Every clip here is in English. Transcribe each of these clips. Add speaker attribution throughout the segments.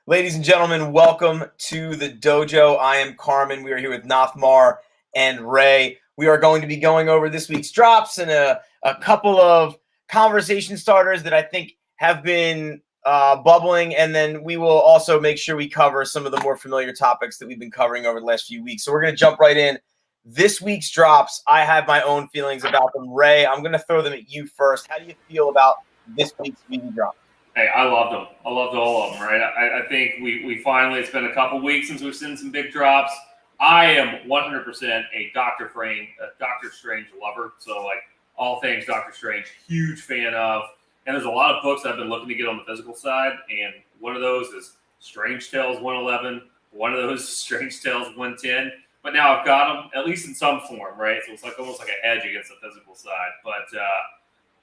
Speaker 1: Ladies and gentlemen, welcome to the Dojo. I am Carmen. We are here with Nothmar and Ray. We are going to be going over this week's drops and a couple of conversation starters that I think have been bubbling. And then we will also make sure we cover some of the more familiar topics that we've been covering over the last few weeks. So we're going to jump right in. This week's drops, I have my own feelings about them. Ray, I'm going to throw them at you first. How do you feel about this week's VeVe drop?
Speaker 2: Hey, I loved them. I loved all of them, right? I think we finally, it's been a couple weeks since we've seen some big drops. I am 100% a Doctor Strange lover. So, like, all things Doctor Strange, huge fan of. And there's a lot of books I've been looking to get on the physical side. And one of those is Strange Tales 111. One of those is Strange Tales 110. But now I've got them, at least in some form, right? So it's like almost like a hedge against the physical side. But,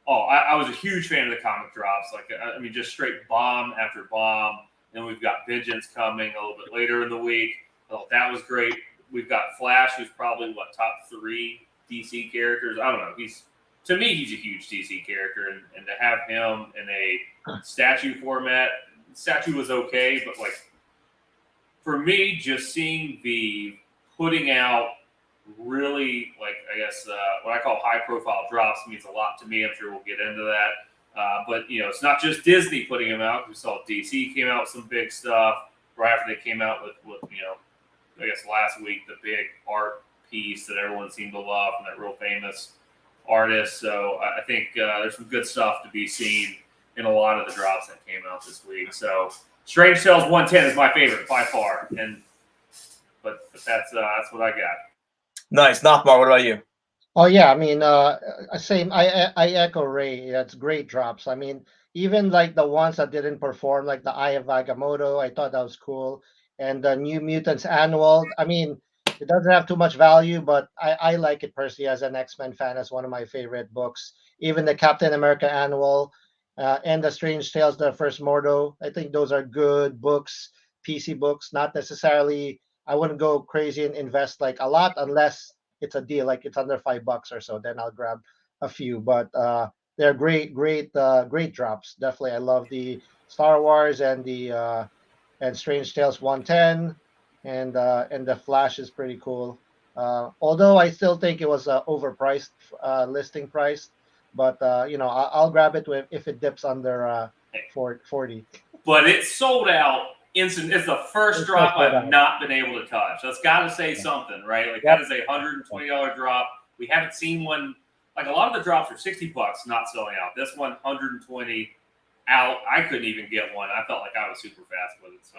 Speaker 2: I was a huge fan of the comic drops. Like, I mean, just straight bomb after bomb. Then we've got Vengeance coming a little bit later in the week. I thought that was great. We've got Flash, who's probably, top 3 DC characters. I don't know. To me, he's a huge DC character. And to have him in a statue format, statue was okay. But, like, for me, just seeing VeVe putting out really, like, I guess what I call high-profile drops means a lot to me. I'm sure we'll get into that. But, it's not just Disney putting them out. We saw DC came out with some big stuff right after they came out with I guess last week, the big art piece that everyone seemed to love from that real famous artist. So I think there's some good stuff to be seen in a lot of the drops that came out this week. So Strange Tales 110 is my favorite by far. But that's what I got.
Speaker 1: Nice. Nothmar, what about you?
Speaker 3: Oh yeah, I mean, same. I echo Ray. That's great drops. I mean, even like the ones that didn't perform, like the Eye of Agamotto, I thought that was cool, and the New Mutants annual. I mean, it doesn't have too much value, but I like it personally as an X-Men fan, as one of my favorite books. Even the Captain America annual, and the Strange Tales, the First Mordo. I think those are good books, PC books. Not necessarily. I wouldn't go crazy and invest like a lot unless it's a deal, like it's under $5 or so. Then I'll grab a few. But they're great drops. Definitely, I love the Star Wars and the and Strange Tales 110, and the Flash is pretty cool. Although I still think it was overpriced listing price, but I'll grab it if it dips under 40.
Speaker 2: But it's sold out instant. It's the first drop I've not been able to touch. That's got to say something, right? Like, that is a $120 drop. We haven't seen one. Like, a lot of the drops are $60 not selling out. This one, $120 out. I couldn't even get one. I felt like I was super fast with it. So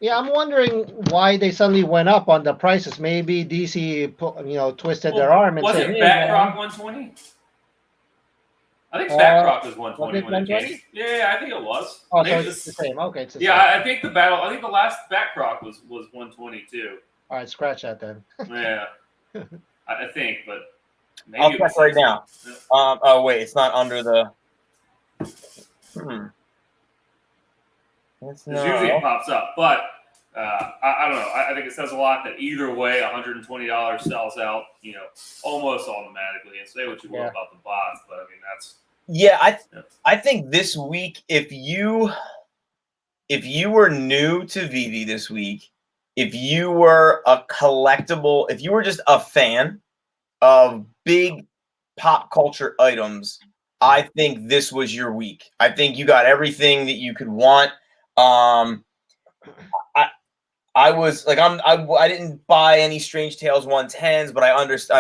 Speaker 3: yeah, I'm wondering why they suddenly went up on the prices. Maybe DC, twisted their arm and said,
Speaker 2: "Was it Batroc 120?" I think Batroc was 120 when it came. Yeah, I think it was.
Speaker 3: Oh, so it's the same. Okay, it's the same.
Speaker 2: I think the last Batroc was 120 too.
Speaker 3: All right, scratch that then.
Speaker 2: Yeah, I think, but maybe
Speaker 1: I'll check right now. Oh wait, it's not under the.
Speaker 2: Usually it pops up, but I don't know. I think it says a lot that either way, $120 sells out, almost automatically. And say what you will about the bots, but I mean that's.
Speaker 1: Yeah, I think this week, if you were new to VeVe this week, if you were a collectible, if you were just a fan of big pop culture items, I think this was your week. I think you got everything that you could want. I was like, I didn't buy any Strange Tales 110s, but I understood.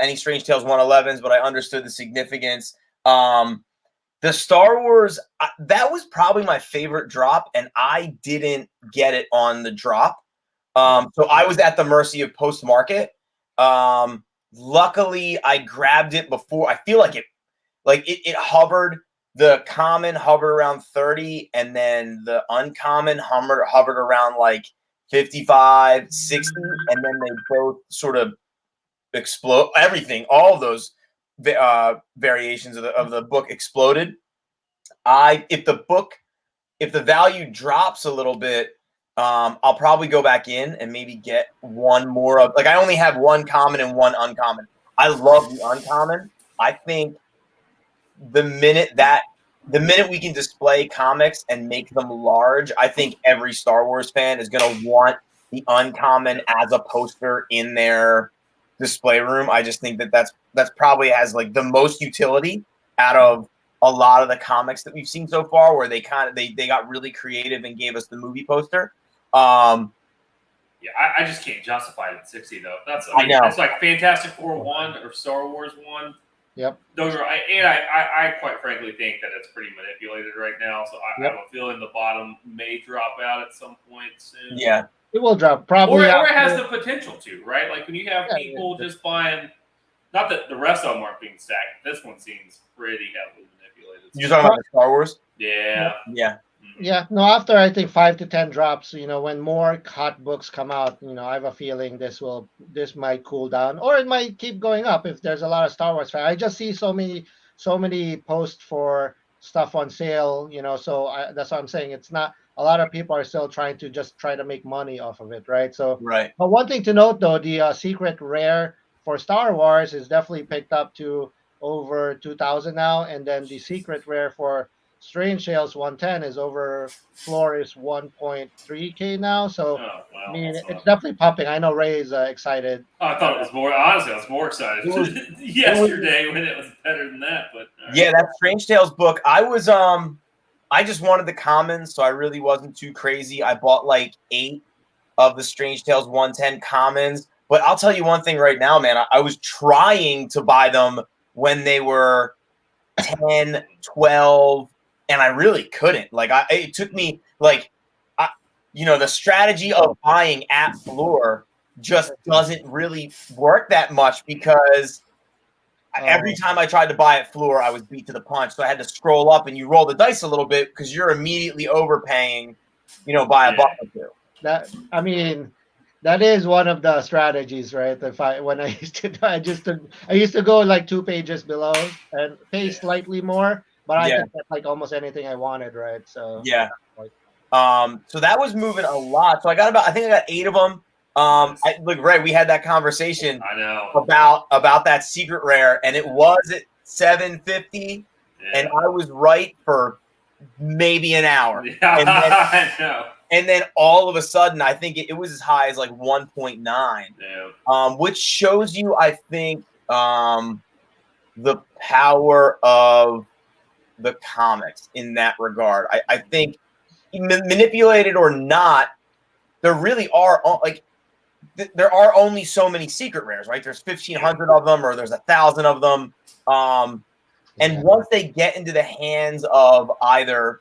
Speaker 1: Any Strange Tales 111s, but I understood the significance. The Star Wars, that was probably my favorite drop, and I didn't get it on the drop. So I was at the mercy of post market. Luckily, I grabbed it before. I feel like it hovered. The common hovered around 30, and then the uncommon hovered around like 55, 60, and then they both sort of explode. Everything, all of those variations of the book exploded. If the value drops a little bit, I'll probably go back in and maybe get one more of, like, I only have one common and one uncommon. I love the uncommon. I think the minute that the minute we can display comics and make them large, I think every Star Wars fan is going to want the uncommon as a poster in their display room. I just think that that's probably has like the most utility out of a lot of the comics that we've seen so far, where they got really creative and gave us the movie poster.
Speaker 2: Yeah, I just can't justify it at 60 though.
Speaker 1: I know.
Speaker 2: It's like Fantastic Four 1 or Star Wars 1.
Speaker 3: Yep.
Speaker 2: Those are, I quite frankly think that it's pretty manipulated right now. So I have a feeling the bottom may drop out at some point soon.
Speaker 1: Yeah,
Speaker 3: it will drop probably,
Speaker 2: or it has the potential to, right? Like when you have people just buying. Not that the rest of them aren't being stacked. This one seems pretty heavily manipulated.
Speaker 1: You're talking about the Star Wars?
Speaker 2: Yeah.
Speaker 1: Yeah.
Speaker 3: Yeah, no, after I think 5 to 10 drops, when more hot books come out, I have a feeling this might cool down, or it might keep going up if there's a lot of Star Wars fans. I just see so many posts for stuff on sale, so that's what I'm saying. It's not a lot of people are still trying to make money off of it, right? So,
Speaker 1: right.
Speaker 3: But one thing to note though, the secret rare for Star Wars is definitely picked up to over 2,000 now, and then the secret rare for Strange Tales 110 is over floor is 1.3K now. So I mean, it's definitely pumping. I know Ray is excited.
Speaker 2: Oh, I thought it was more. Honestly, I was more excited yesterday when it was better than that. But
Speaker 1: yeah, that Strange Tales book. I just wanted the commons, so I really wasn't too crazy. I bought like 8 of the Strange Tales 110 commons. But I'll tell you one thing right now, man. I was trying to buy them when they were 10, 12. And I really couldn't. Like, it took me the strategy of buying at floor just doesn't really work that much, because every time I tried to buy at floor, I was beat to the punch. So I had to scroll up, and you roll the dice a little bit because you're immediately overpaying, by a buck or two.
Speaker 3: That is one of the strategies, right? I used to go like 2 pages below and pay slightly more. But I could get like almost anything I wanted, right? So
Speaker 1: so that was moving a lot. So I think I got 8 of them. Look, Ray, we had that conversation.
Speaker 2: I know
Speaker 1: about that secret rare, and it was at $750, and I was right for maybe an hour.
Speaker 2: Yeah, I know.
Speaker 1: And then all of a sudden, I think it was as high as like 1.9, which shows you, I think, the power of the comics in that regard. I think, manipulated or not, there really are there are only so many secret rares, right? There's 1,500 of them, or there's 1,000 of them. And once they get into the hands of either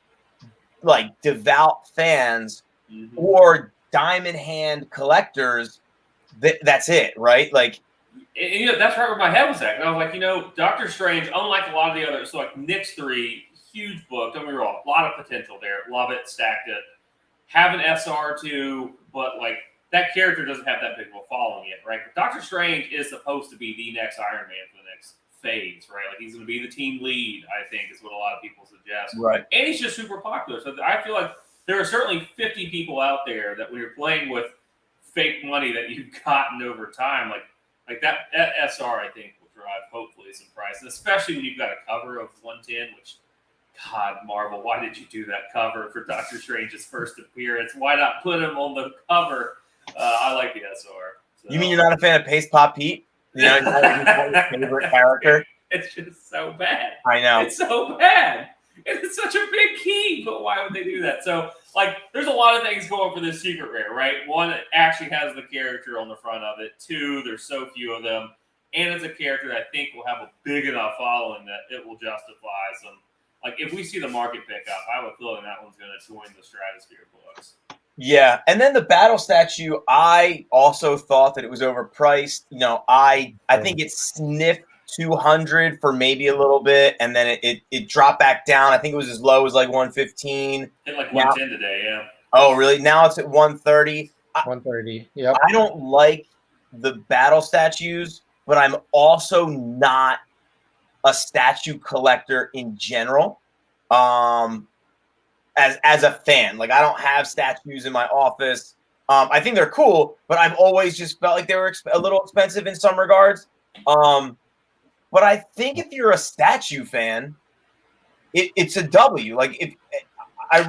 Speaker 1: like devout fans or diamond hand collectors, that's it, right? Like,
Speaker 2: that's right where my head was at. And I was like, Doctor Strange, unlike a lot of the others, so like Nick's 3, huge book, don't get me wrong, a lot of potential there. Love it, stacked it. Have an SR2, but like that character doesn't have that big of a following yet, right? But Doctor Strange is supposed to be the next Iron Man for the next phase, right? Like he's going to be the team lead, I think, is what a lot of people suggest.
Speaker 1: Right.
Speaker 2: And he's just super popular. So I feel like there are certainly 50 people out there that when you're playing with fake money that you've gotten over time, like that SR, I think, will drive hopefully some price, and especially when you've got a cover of 110, which, God, Marvel, why did you do that cover for Doctor Strange's first appearance? Why not put him on the cover? I like the SR. So.
Speaker 1: You mean you're not a fan of Paste Pop Pete? You're not your favorite character?
Speaker 2: It's just so bad.
Speaker 1: I know.
Speaker 2: It's so bad. It's such a big key, but why would they do that? So, like, there's a lot of things going for this secret rare, right? One, it actually has the character on the front of it. 2, there's so few of them. And it's a character that I think will have a big enough following that it will justify some. Like, if we see the market pick up, I have a feeling that one's going to join the Stratosphere books.
Speaker 1: Yeah, and then the battle statue, I also thought that it was overpriced. I think it sniffed 200 for maybe a little bit, and then it dropped back down. I think it was as low as like 115.
Speaker 2: Hit like 110 today, yeah.
Speaker 1: Oh, really? Now it's at 130.
Speaker 3: 130. Yep.
Speaker 1: I don't like the battle statues, but I'm also not a statue collector in general. As a fan, like I don't have statues in my office. I think they're cool, but I've always just felt like they were a little expensive in some regards. But I think if you're a statue fan, it's a W. Like I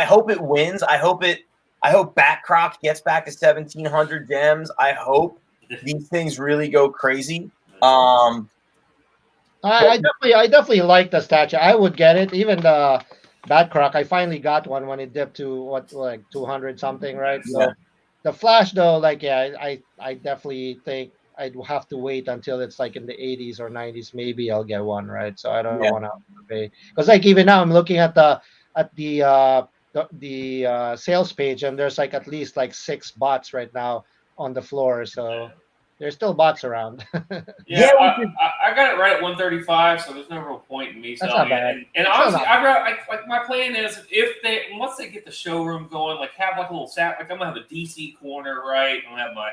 Speaker 1: hope it wins. I hope Backcroc gets back to 1,700 gems. I hope these things really go crazy.
Speaker 3: I definitely like the statue. I would get it. Even the Bad Croc, I finally got one when it dipped to what, like 200 something, right?
Speaker 2: Yeah.
Speaker 3: So the Flash though, like yeah, I definitely think I'd have to wait until it's like in the 80s or 90s. Maybe I'll get one, right? So I don't
Speaker 1: Yeah.
Speaker 3: want to pay, because like even now I'm looking at the sales page, and there's like at least like 6 bots right now on the floor. So there's still bots around.
Speaker 2: Yeah,
Speaker 1: which is,
Speaker 2: I got it right at 135, so there's no real point in me
Speaker 3: That's
Speaker 2: selling
Speaker 3: not
Speaker 2: it.
Speaker 3: bad.
Speaker 2: And
Speaker 3: It's still
Speaker 2: honestly,
Speaker 3: not
Speaker 2: like my plan is if they once they get the showroom going, like have like a little like I'm gonna have a DC corner, right? I'm gonna have my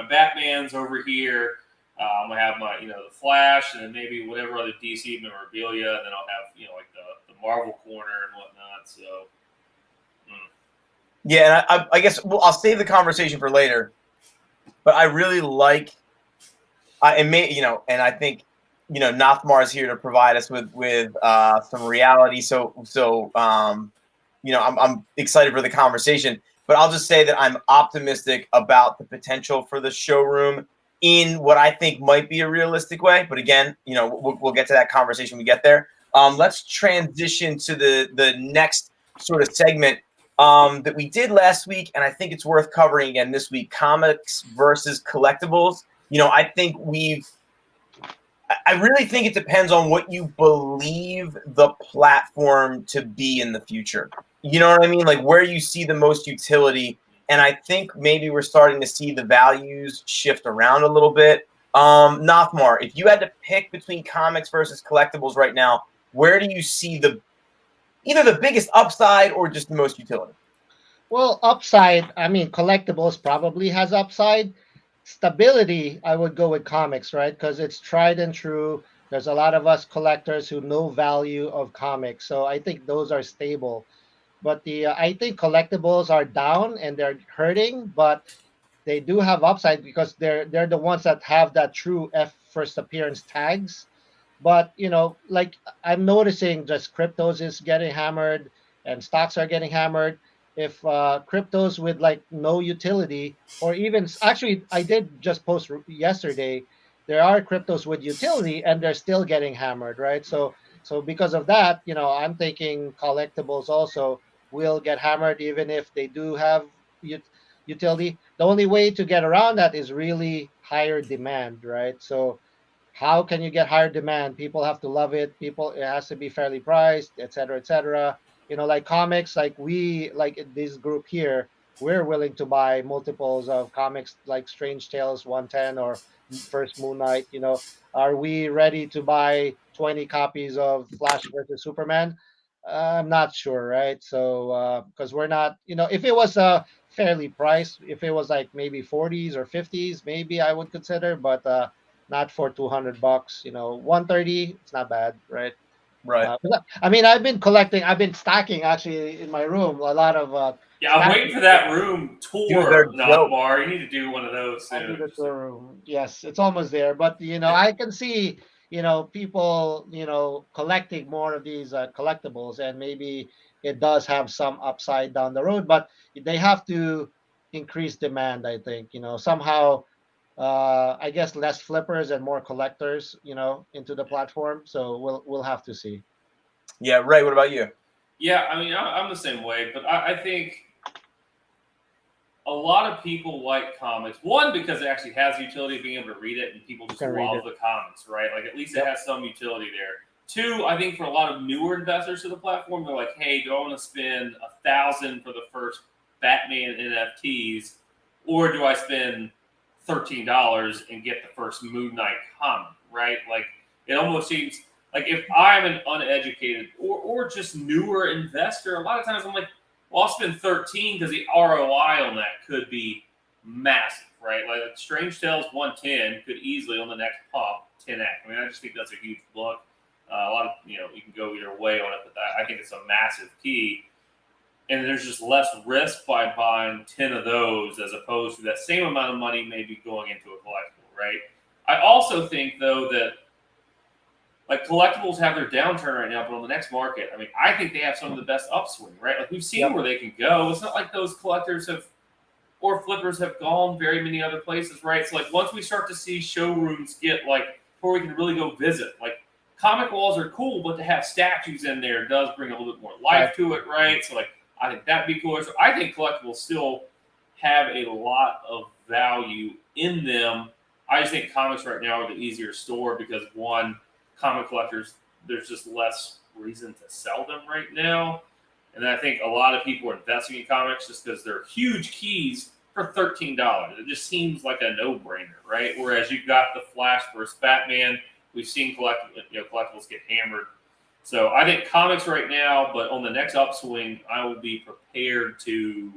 Speaker 2: Batman's over here. I'm gonna have my the Flash, and then maybe whatever other DC memorabilia. And then I'll have like the Marvel corner and whatnot. So.
Speaker 1: yeah, and I guess I'll save the conversation for later. But I really like, and I think Nothmar is here to provide us with some reality. So I'm excited for the conversation. But I'll just say that I'm optimistic about the potential for the showroom in what I think might be a realistic way. But again, we'll get to that conversation when we get there. Let's transition to the next sort of segment that we did last week, and I think it's worth covering again this week: comics versus collectibles. I think I really think it depends on what you believe the platform to be in the future. You know what I mean? Like where you see the most utility. And I think maybe we're starting to see the values shift around a little bit. Nothmar, if you had to pick between comics versus collectibles right now, where do you see either the biggest upside or just the most utility?
Speaker 3: Well, upside, I mean, collectibles probably has upside. Stability, I would go with comics, right? Because it's tried and true. There's a lot of us collectors who know value of comics, so I think those are stable. But I think collectibles are down and they're hurting, but they do have upside because they're the ones that have that true first appearance tags. But like I'm noticing, just cryptos is getting hammered and stocks are getting hammered. If cryptos with like no utility, or even actually, I did just post yesterday, there are cryptos with utility and they're still getting hammered, right? So because of that, I'm thinking collectibles also will get hammered even if they do have utility. The only way to get around that is really higher demand, right? So how can you get higher demand? People have to love it. It has to be fairly priced, et cetera, et cetera. Like comics, like this group here, we're willing to buy multiples of comics like Strange Tales 110 or First Moon Knight. Are we ready to buy 20 copies of Flash versus Superman? I'm not sure, right? So because we're not, if it was fairly priced, if it was like maybe 40s or 50s, maybe I would consider, but not for $200. 130, it's not bad, right?
Speaker 1: Right.
Speaker 3: I mean, I've been stacking actually in my room a lot of.
Speaker 2: Yeah, I'm waiting for that room
Speaker 1: Dude, they're
Speaker 2: tour,
Speaker 1: dope.
Speaker 2: Nothmar. You need to do one of those
Speaker 3: I'll do
Speaker 2: soon.
Speaker 3: the tour room. Yes, it's almost there, but I can see people collecting more of these collectibles, and maybe it does have some upside down the road, but they have to increase demand. I think somehow. I guess less flippers and more collectors, into the platform. So we'll have to see.
Speaker 1: Yeah, Ray, what about you?
Speaker 2: Yeah, I mean, I'm the same way, but I think a lot of people like comics. One, because it actually has the utility of being able to read it, and people just love the comics, right? Like, at least it has some utility there. Two, I think for a lot of newer investors to the platform, they're like, hey, do I want to spend $1,000 for the first Batman NFTs, or do I spend $13 and get the first Moon Knight comic, right? Like, it almost seems like if I'm an uneducated or just newer investor, a lot of times I'm like, well, I'll spend 13 because the ROI on that could be massive, right? Like Strange Tales 110 could easily on the next pop 10x. I mean, I just think that's a huge book. A lot of you can go either way on it, but I think it's a massive key. And there's just less risk by buying 10 of those as opposed to that same amount of money maybe going into a collectible, right? I also think though that like collectibles have their downturn right now, but on the next market, I mean, I think they have some of the best upswing, right? Like we've seen where they can go. It's not like those collectors or flippers have gone very many other places, right? So like once we start to see showrooms get like where we can really go visit, like comic walls are cool, but to have statues in there does bring a little bit more life to it, right? So like I think that'd be cooler. So I think collectibles still have a lot of value in them. I just think comics right now are the easier store because one, comic collectors, there's just less reason to sell them right now. And I think a lot of people are investing in comics just because they're huge keys for $13. It just seems like a no-brainer, right? Whereas you've got the Flash versus Batman. We've seen collectibles get hammered. So I think comics right now, but on the next upswing, I will be prepared to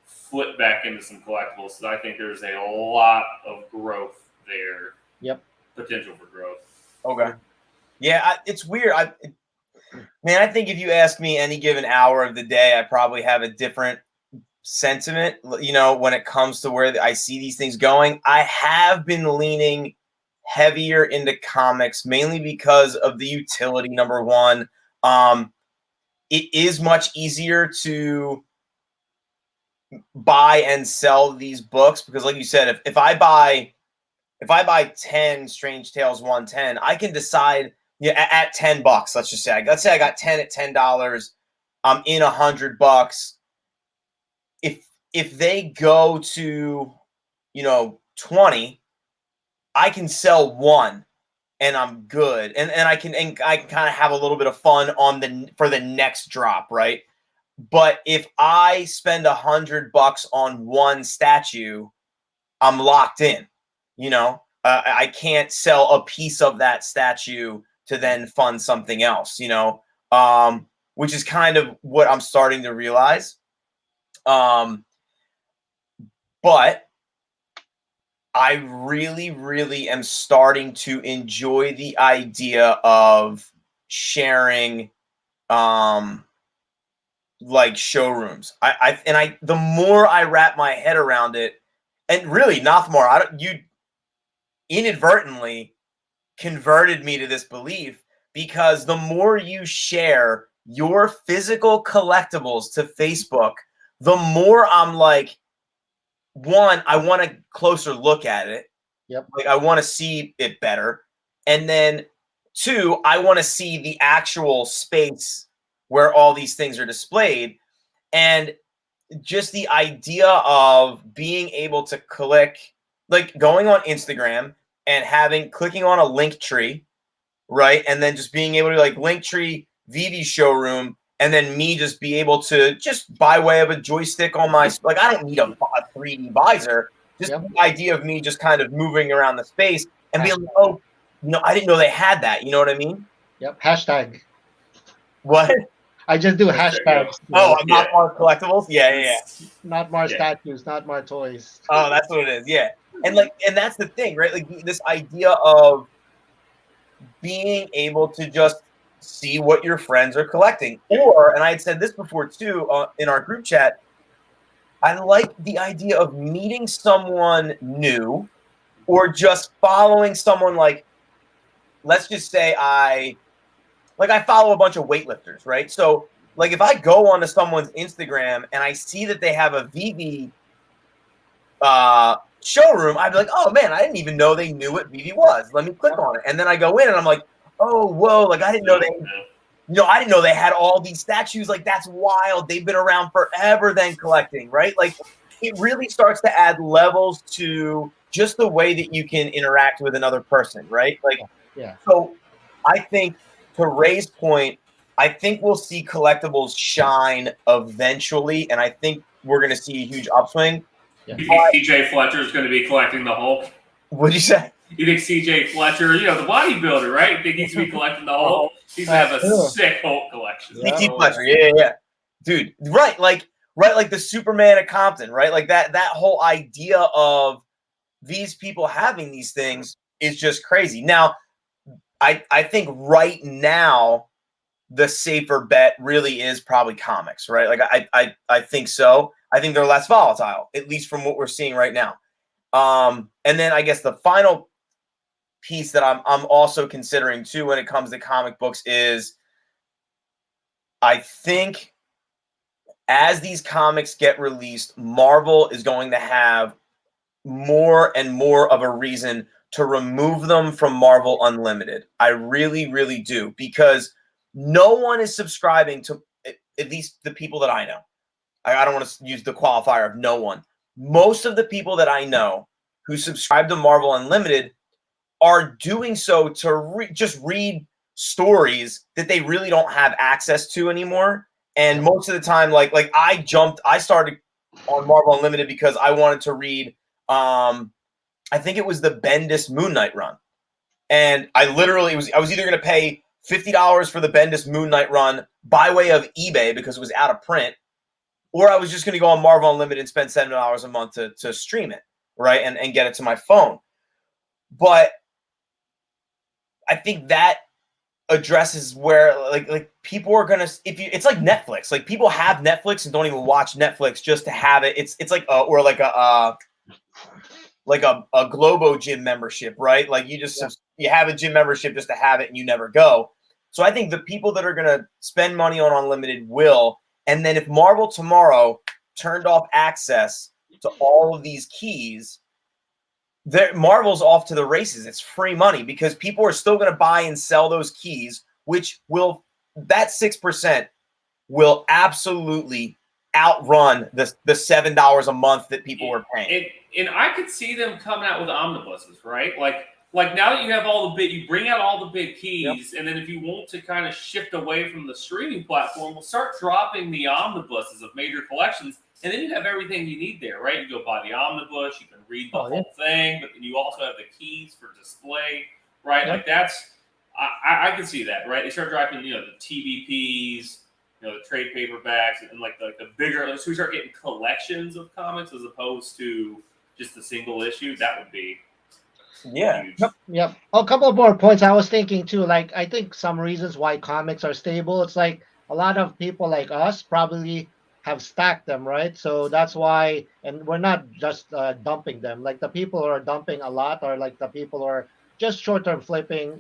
Speaker 2: flip back into some collectibles. So I think there's a lot of growth there.
Speaker 3: Yep.
Speaker 2: Potential for growth.
Speaker 1: Okay. Yeah, it's weird. Man, I think if you ask me any given hour of the day, I probably have a different sentiment, you know, when it comes to where I see these things going. I have been leaning heavier into comics, mainly because of the utility, number one. It is much easier to buy and sell these books because, like you said, if I buy 10 Strange Tales 110, I can decide at $10. Let's just say, I got 10 at $10. I'm in $100. If they go to 20, I can sell one and I'm good, and I can kind of have a little bit of fun for the next drop, right? But if I spend $100 on one statue, I'm locked in. I can't sell a piece of that statue to then fund something else. Which is kind of what I'm starting to realize. But I really, really am starting to enjoy the idea of sharing, like showrooms. The more I wrap my head around it, and really, Nothmar, you inadvertently converted me to this belief, because the more you share your physical collectibles to Facebook, the more I'm like, one, I want a closer look at it.
Speaker 3: Yep.
Speaker 1: Like I want to see it better. And then two, I want to see the actual space where all these things are displayed. And just the idea of being able to click, like going on Instagram and clicking on a link tree, right? And then just being able to like link tree VeVe showroom, and then me just be able to just by way of a joystick on my, like, I don't need a 3D visor. Just the idea of me just kind of moving around the space and being like, oh, I didn't know they had that. You know what I mean?
Speaker 3: Yep. Hashtag.
Speaker 1: What?
Speaker 3: I just do hashtags.
Speaker 1: Oh, Nothmar collectibles? Yeah.
Speaker 3: Nothmar statues, Nothmar toys.
Speaker 1: Oh, that's what it is. Yeah. And that's the thing, right? Like this idea of being able to just see what your friends are collecting. And I had said this before too, in our group chat, I like the idea of meeting someone new or just following someone. Like, let's just say I follow a bunch of weightlifters, right? So like if I go onto someone's Instagram and I see that they have a VeVe showroom, I'd be like, oh man, I didn't even know they knew what VeVe was. Let me click on it. And then I go in and I'm like, oh, whoa, like I didn't know I didn't know they had all these statues. Like, that's wild. They've been around forever then collecting, right? Like, it really starts to add levels to just the way that you can interact with another person, right? Like, so I think, to Ray's point, I think we'll see collectibles shine eventually, and I think we're going to see a huge upswing.
Speaker 2: You think CJ Fletcher is going to be collecting the Hulk?
Speaker 1: What'd you say?
Speaker 2: You think CJ Fletcher, the bodybuilder, right? You think he's going to be collecting the Hulk? He's going to have a sick Hulk collection.
Speaker 1: CJ Fletcher, yeah. Dude, right, like the Superman at Compton, right? Like that whole idea of these people having these things is just crazy. Now, I think right now the safer bet really is probably comics, right? Like I think so. I think they're less volatile, at least from what we're seeing right now. And then I guess the final piece that I'm also considering too when it comes to comic books is I think as these comics get released, Marvel is going to have more and more of a reason to remove them from Marvel Unlimited. I really, really do, because no one is subscribing to, at least the people that I know. I don't want to use the qualifier of no one. Most of the people that I know who subscribe to Marvel Unlimited are doing so to just read stories that they really don't have access to anymore. And most of the time, like I started on Marvel Unlimited because I wanted to read, I think it was the Bendis Moon Knight run. And I was either going to pay $50 for the Bendis Moon Knight run by way of eBay because it was out of print, or I was just going to go on Marvel Unlimited and spend $7 a month to stream it, right, and get it to my phone. But I think that addresses where like people are gonna, it's like Netflix. Like people have Netflix and don't even watch Netflix just to have it. It's like or like a Globo gym membership, right? Like you have a gym membership just to have it and you never go. So I think the people that are gonna spend money on Unlimited will. And then if Marvel tomorrow turned off access to all of these keys, Marvel's off to the races. It's free money because people are still going to buy and sell those keys, which will, that 6% will absolutely outrun the $7 a month that people were paying.
Speaker 2: And I could see them coming out with omnibuses, right? Like now that you have you bring out all the big keys, and then if you want to kind of shift away from the streaming platform, we'll start dropping the omnibuses of major collections, and then you have everything you need there, right? You go buy the omnibus, you can read the whole thing, but then you also have the keys for display, right? Like that's, I can see that, right? They start dropping, the TBPs, the trade paperbacks, and like the bigger, so we start getting collections of comics as opposed to just a single issue. That would be huge.
Speaker 3: Yep. A couple more points I was thinking too. Like I think some reasons why comics are stable. It's like a lot of people like us probably have stacked them, right? So that's why, and we're not just dumping them. Like the people who are dumping a lot are like the people who are just short-term flipping.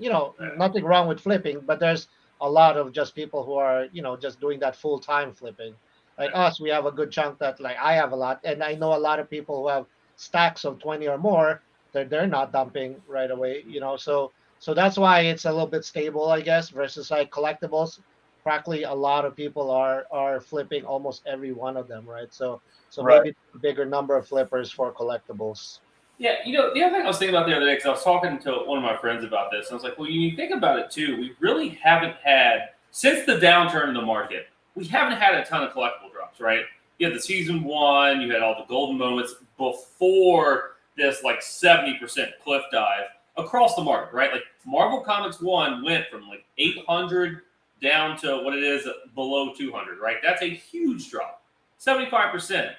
Speaker 3: Nothing wrong with flipping, but there's a lot of just people who are, just doing that full-time flipping. Like us, we have a good chunk that, like, I have a lot, and I know a lot of people who have stacks of 20 or more. They're not dumping right away, so that's why it's a little bit stable, I guess, versus like collectibles. Practically a lot of people are flipping almost every one of them, right? So maybe a bigger number of flippers for collectibles.
Speaker 2: Yeah, the other thing I was thinking about the other day, because I was talking to one of my friends about this, and I was like, well, you think about it too, we really haven't had, since the downturn in the market, we haven't had a ton of collectible drops, right? You had the season 1, you had all the golden moments before this like 70% cliff dive across the market, right? Like Marvel Comics 1 went from like 800 down to what it is below 200, right? That's a huge drop, 75%.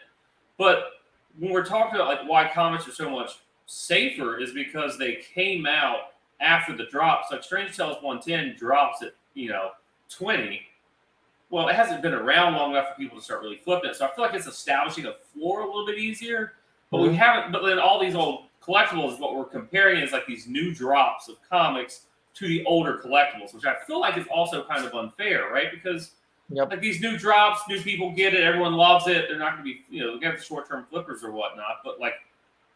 Speaker 2: But when we're talking about like why comics are so much safer is because they came out after the drops. Like Strange Tales 110 drops at 20. Well, it hasn't been around long enough for people to start really flipping it. So I feel like it's establishing a floor a little bit easier. But we haven't. But then all these old collectibles, what we're comparing is like these new drops of comics to the older collectibles, which I feel like is also kind of unfair, right? Because like these new drops, new people get it, everyone loves it. They're not going to be, they got the short-term flippers or whatnot. But like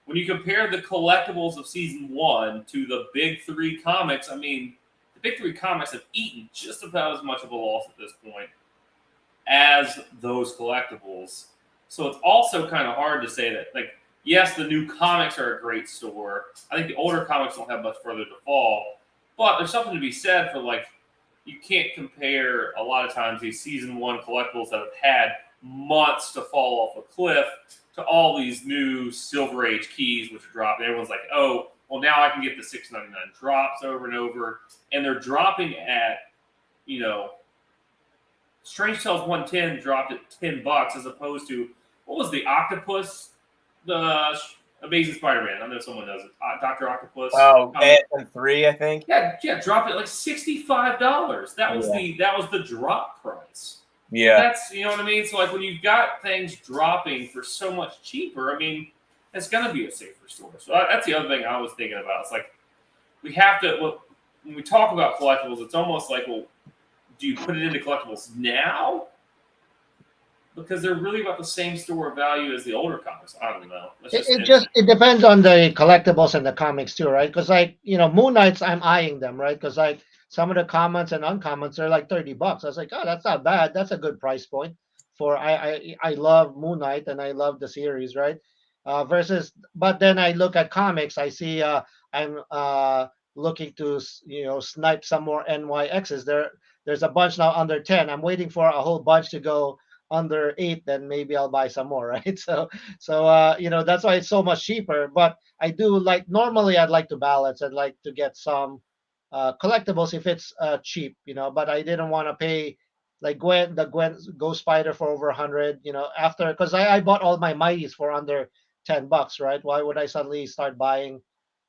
Speaker 2: when you compare the collectibles of season 1 to the big 3 comics, I mean, the big 3 comics have eaten just about as much of a loss at this point as those collectibles. So it's also kind of hard to say that, like, yes, the new comics are a great store. I think the older comics don't have much further to fall. But there's something to be said for, like, you can't compare a lot of times these season 1 collectibles that have had months to fall off a cliff to all these new Silver Age keys, which are dropping. Everyone's like, oh, well, now I can get the $6.99 drops over and over. And they're dropping at, Strange Tales 110 dropped at $10 as opposed to, what was the Octopus? The Amazing Spider-Man. I know someone knows it. Dr. Octopus.
Speaker 1: Oh, ASM3, I think.
Speaker 2: Yeah, dropped it like $65. That was the drop price.
Speaker 1: Yeah.
Speaker 2: That's, you know what I mean? So like when you've got things dropping for so much cheaper, I mean, it's gonna be a safer store. So that's the other thing I was thinking about. It's like, we have to. Well, when we talk about collectibles, it's almost like, well, do you put it into collectibles now? Because they're really about the same store of value as the older comics. I don't know.
Speaker 3: It depends on the collectibles and the comics too, right? Because like Moon Knights, I'm eyeing them, right? Because like some of the commons and uncommons are like $30. I was like, oh, that's not bad. That's a good price point for I love Moon Knight and I love the series, right? Versus, but then I look at comics, I see I'm looking to snipe some more NYXs. There's a bunch now under 10. I'm waiting for a whole bunch to go under 8, then maybe I'll buy some more, right? So that's why it's so much cheaper. But I do like, normally I'd like to balance. I'd like to get some collectibles if it's cheap, but I didn't want to pay like the Gwen Ghost Spider for over 100, after, because I bought all my mighties for under $10, right? Why would I suddenly start buying,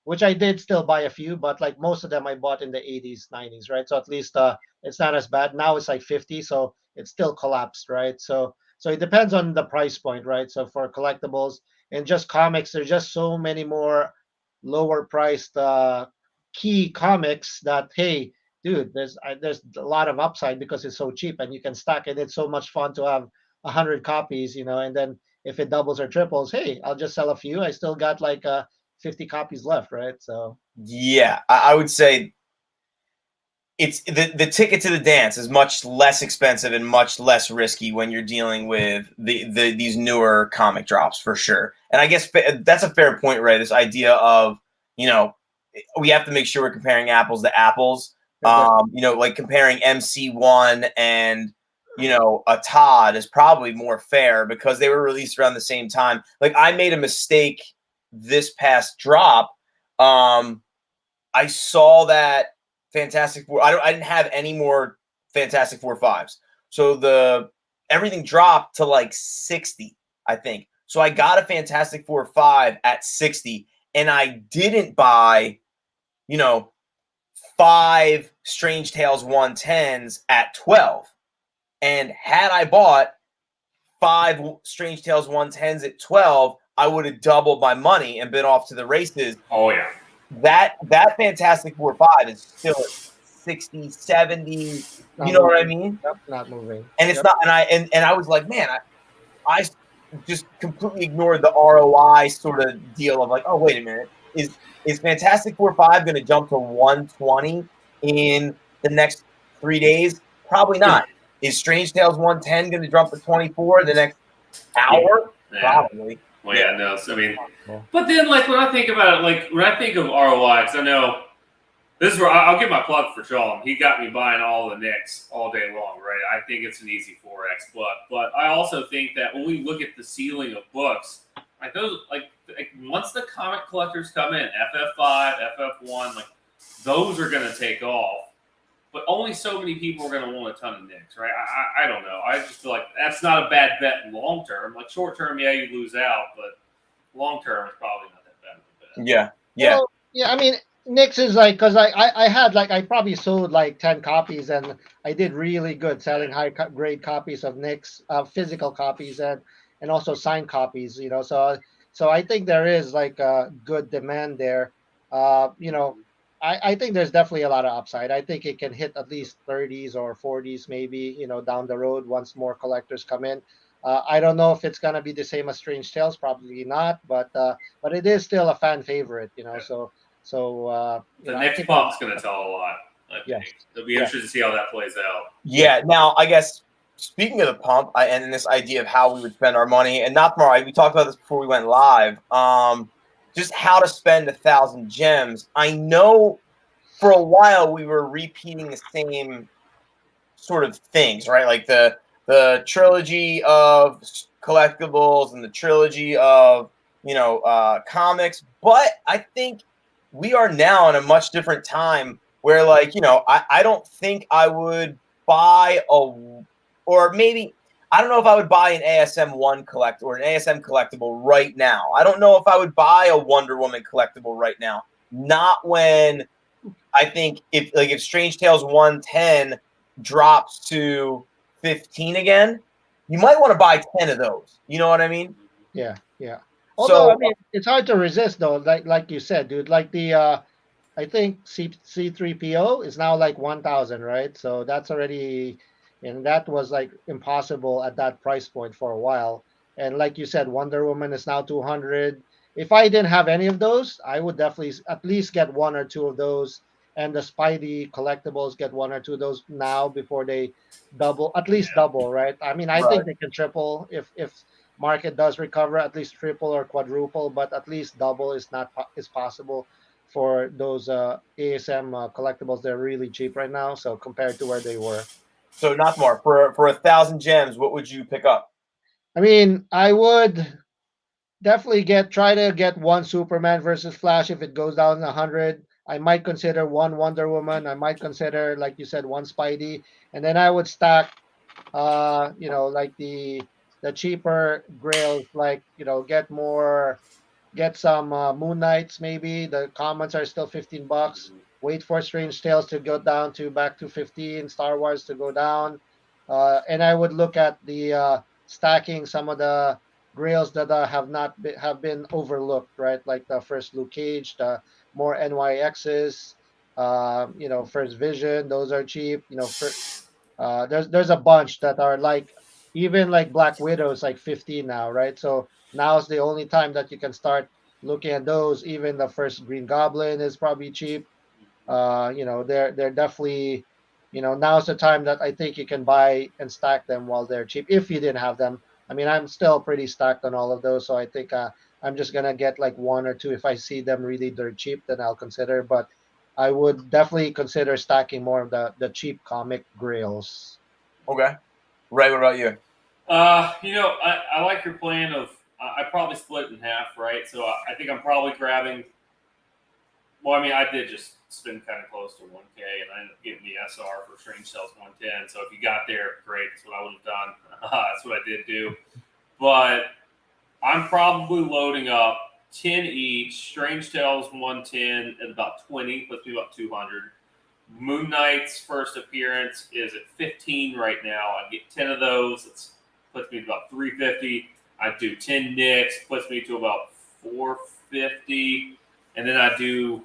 Speaker 3: which I did still buy a few, but like most of them I bought in the 80s, 90s, right? So at least it's not as bad. Now it's like 50, so it's still collapsed, right? So it depends on the price point, right? So for collectibles and just comics, there's just so many more lower priced key comics that, hey, dude, there's a lot of upside because it's so cheap and you can stack it. It's so much fun to have 100 copies, and then if it doubles or triples, hey, I'll just sell a few. I still got like 50 copies left, right? So
Speaker 1: yeah, I would say it's the ticket to the dance is much less expensive and much less risky when you're dealing with these newer comic drops, for sure. And I guess that's a fair point, Ray. This idea of we have to make sure we're comparing apples to apples. Like comparing MC1 and a Todd is probably more fair because they were released around the same time. Like I made a mistake this past drop. I saw that Fantastic Four. I didn't have any more Fantastic Four 5s. So everything dropped to like 60, I think. So I got a Fantastic Four 5 at 60, and I didn't buy, 5 Strange Tales 110s at 12. And had I bought 5 Strange Tales 110s at 12, I would have doubled my money and been off to the races.
Speaker 2: Oh, yeah.
Speaker 1: That Fantastic Four 5 is still at 60, 70. You know what I mean?
Speaker 3: Yep, not moving.
Speaker 1: And it's not. And I was like, man, I just completely ignored the ROI sort of deal of like, oh, wait a minute. Is Fantastic Four 5 going to jump to 120 in the next 3 days? Probably not. Is Strange Tales 110 going to jump to 24 the next hour?
Speaker 2: Yeah.
Speaker 1: Probably.
Speaker 2: Well, yeah, no. So, I mean, but then, like, when I think about it, like, when I think of ROI, because I know this is where I'll give my plug for Sean. He got me buying all the Knicks all day long, right? I think it's an easy 4X, but I also think that when we look at the ceiling of books, like those, like once the comic collectors come in, FF5, FF1, like those are going to take off. But only so many people are going to want a ton of Knicks, right? I don't know. I just feel like that's not a bad bet long term. Like short term, yeah, you lose out, but long term, it's probably not that bad of a bet.
Speaker 1: Yeah, yeah.
Speaker 3: Well, yeah, I mean, Knicks is like, because I had like, I probably sold like 10 copies and I did really good selling high grade copies of Knicks, physical copies and also signed copies, So I think there is like a good demand there. I think there's definitely a lot of upside. I think it can hit at least 30s or 40s, maybe, down the road once more collectors come in. I don't know if it's going to be the same as Strange Tales, probably not, but it is still a fan favorite, So
Speaker 2: the next pump's going to tell a lot.
Speaker 3: Yes.
Speaker 2: It'll be interesting to see how that plays out.
Speaker 1: Yeah. Now, I guess speaking of the pump and this idea of how we would spend our money, and Nothmar, we talked about this before we went live. Just how to spend 1,000 gems. I know for a while we were repeating the same sort of things, right? Like the trilogy of collectibles and the trilogy of comics. But I think we are now in a much different time where, like, I don't think I would buy or maybe I don't know if I would buy an ASM1 collect or an ASM collectible right now. I don't know if I would buy a Wonder Woman collectible right now. Not when I think if Strange Tales 110 drops to 15 again, you might want to buy 10 of those. You know what I mean?
Speaker 3: Yeah, yeah. Although I mean, it's hard to resist though. Like you said, dude. Like the I think C3PO is now like 1,000, right? So that's already, and that was like impossible at that price point for a while. And like you said, Wonder Woman is now 200. If I didn't have any of those, I would definitely at least get one or two of those. And the Spidey collectibles get one or two of those now before they double, at least
Speaker 2: Yeah.
Speaker 3: double, right? I mean, I
Speaker 1: Right.
Speaker 3: think they can triple if market does recover, at least triple or quadruple, but at least double is not is possible for those ASM collectibles. They're really cheap right now, so compared to where they were.
Speaker 1: So Nothmar, for 1,000 gems, what would you pick up?
Speaker 3: I mean, I would definitely try to get one Superman versus Flash if it goes down 100. I might consider one Wonder Woman. I might consider, like you said, one Spidey, and then I would stack, like the cheaper grails, like get some Moon Knights. Maybe the commons are still $15. Wait for Strange Tales to go down to back to 15. Star Wars to go down, and I would look at the stacking some of the grails that have been overlooked, right? Like the first Luke Cage, the more NYXs, first Vision. Those are cheap. There's a bunch that are like even like Black Widow is like 15 now, right? So now's the only time that you can start looking at those. Even the first Green Goblin is probably cheap. They're definitely, now's the time that I think you can buy and stack them while they're cheap if you didn't have them. I mean, I'm still pretty stacked on all of those, so I think I'm just gonna get like one or two. If I see them really dirt cheap, then I'll consider. But I would definitely consider stacking more of the cheap comic grails.
Speaker 1: Okay. Ray, what about you?
Speaker 2: I like your plan of I probably split it in half, right? So I think I'm probably grabbing. Well, I mean, I did just spend kind of close to 1K, and I ended up getting the SR for Strange Tales 110. So if you got there, great. That's what I would have done. That's what I did do. But I'm probably loading up 10 each. Strange Tales 110 at about 20, puts me about 200. Moon Knight's first appearance is at 15 right now. I get 10 of those. It puts me to about 350. I do 10 Nicks, puts me to about 450. And then I do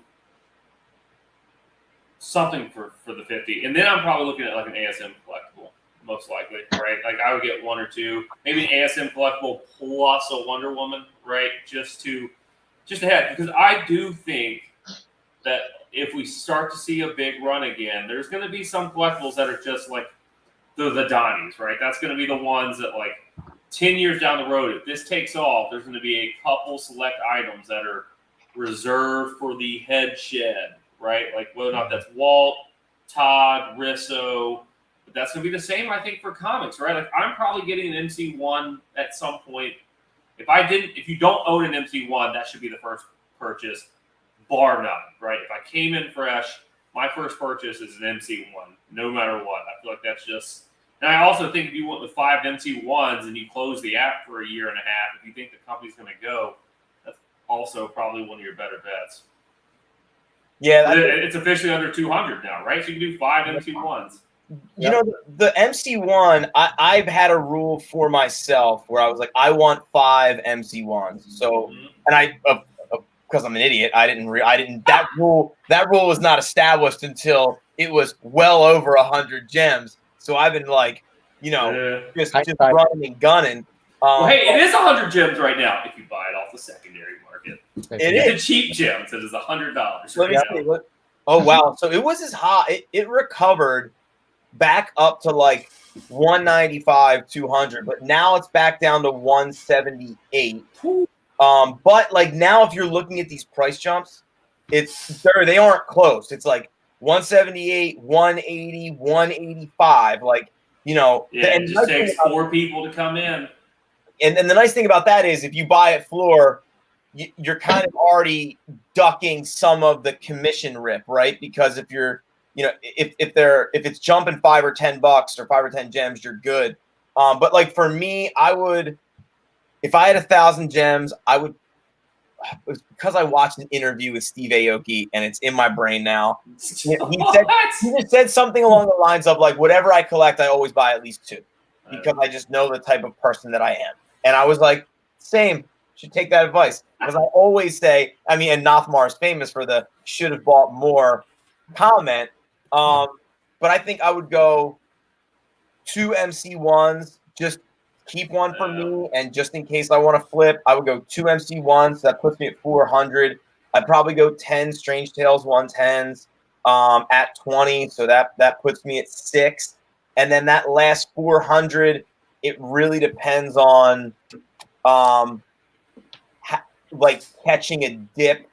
Speaker 2: something for the 50. And then I'm probably looking at like an ASM collectible, most likely, right? Like I would get one or two, maybe an ASM collectible plus a Wonder Woman, right? Just ahead. Because I do think that if we start to see a big run again, there's going to be some collectibles that are just like the Donnies, right? That's going to be the ones that like 10 years down the road, if this takes off, there's going to be a couple select items that are reserved for the head shed, right? Like whether or not that's Walt, Todd, Risso, but that's going to be the same, I think, for comics, right? Like I'm probably getting an MC1 at some point. If you don't own an MC1, that should be the first purchase, bar none, right? If I came in fresh, my first purchase is an MC1, no matter what. I feel like that's just. And I also think if you went with 5 MC1s and you close the app for a year and a half, if you think the company's going to go, that's also probably one of your better bets.
Speaker 1: Yeah,
Speaker 2: it's officially under 200 now, right? So you can do 5 MC1s.
Speaker 1: You know, the MC1, I've had a rule for myself where I was like, I want 5 MC1s. So, and I, because I'm an idiot, that rule was not established until it was well over 100 gems. So I've been like, just running and gunning.
Speaker 2: Well, hey, it is 100 gems right now if you buy it off the secondary market. It's a cheap gems. It is $100.
Speaker 1: Let me see. Oh, wow. So it was as high. It recovered back up to like 195, 200, but now it's back down to 178. But like now, if you're looking at these price jumps, they aren't close. It's like 178, 180, 185. Like,
Speaker 2: it just takes 4 people to come in.
Speaker 1: And the nice thing about that is if you buy at floor, you're kind of already ducking some of the commission rip, right? Because if you're, if it's jumping $5 or $10 or 5 or 10 gems, you're good. But like for me, if I had 1,000 gems, because I watched an interview with Steve Aoki and it's in my brain now. He just said something along the lines of like, whatever I collect, I always buy at least 2 because I just know the type of person that I am. And I was like, same. should take that advice. Because I always say, I mean, and Nothmar is famous for the should have bought more comment. But I think I would go 2 MC1s, just keep one for me, and just in case I want to flip, I would go 2 MC1s. So that puts me at 400. I'd probably go 10 Strange Tales 110s at 20, so that puts me at 6. And then that last 400, it really depends on like catching a dip.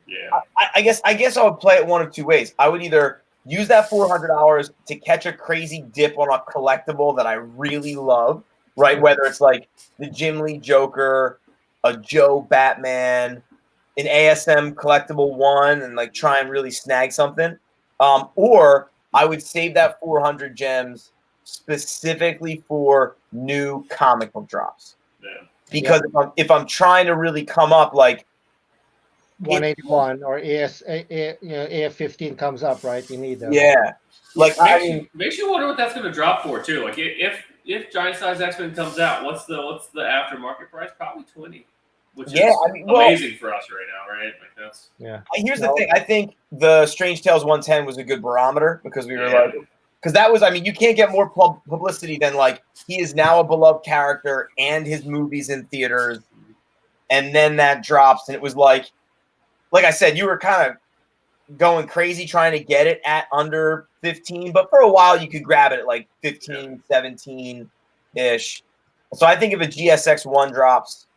Speaker 2: Yeah.
Speaker 1: I guess I would play it one of two ways. I would either use that $400 to catch a crazy dip on a collectible that I really love, right? Whether it's like the Jim Lee Joker, a Joe Batman, an ASM collectible one, and like try and really snag something. Or I would save that 400 gems specifically for new comic book drops.
Speaker 2: Yeah.
Speaker 1: Because if I'm trying to really come up, like
Speaker 3: 181 or AF15 comes up, right? You need them.
Speaker 1: Yeah. Like
Speaker 2: makes you wonder what that's going to drop for too. Like if Giant Size X-Men comes out, what's the aftermarket price? Probably 20, which is amazing for us right now, right? Like that's
Speaker 1: Here's the thing. I think the Strange Tales 110 was a good barometer because we were like, because that was, I mean, you can't get more publicity than like he is now a beloved character and his movies in theaters, and then that drops, and it was like I said, you were kind of going crazy trying to get it at under 15, but for a while you could grab it at like 15, 17-ish. So I think if a GSX1 drops,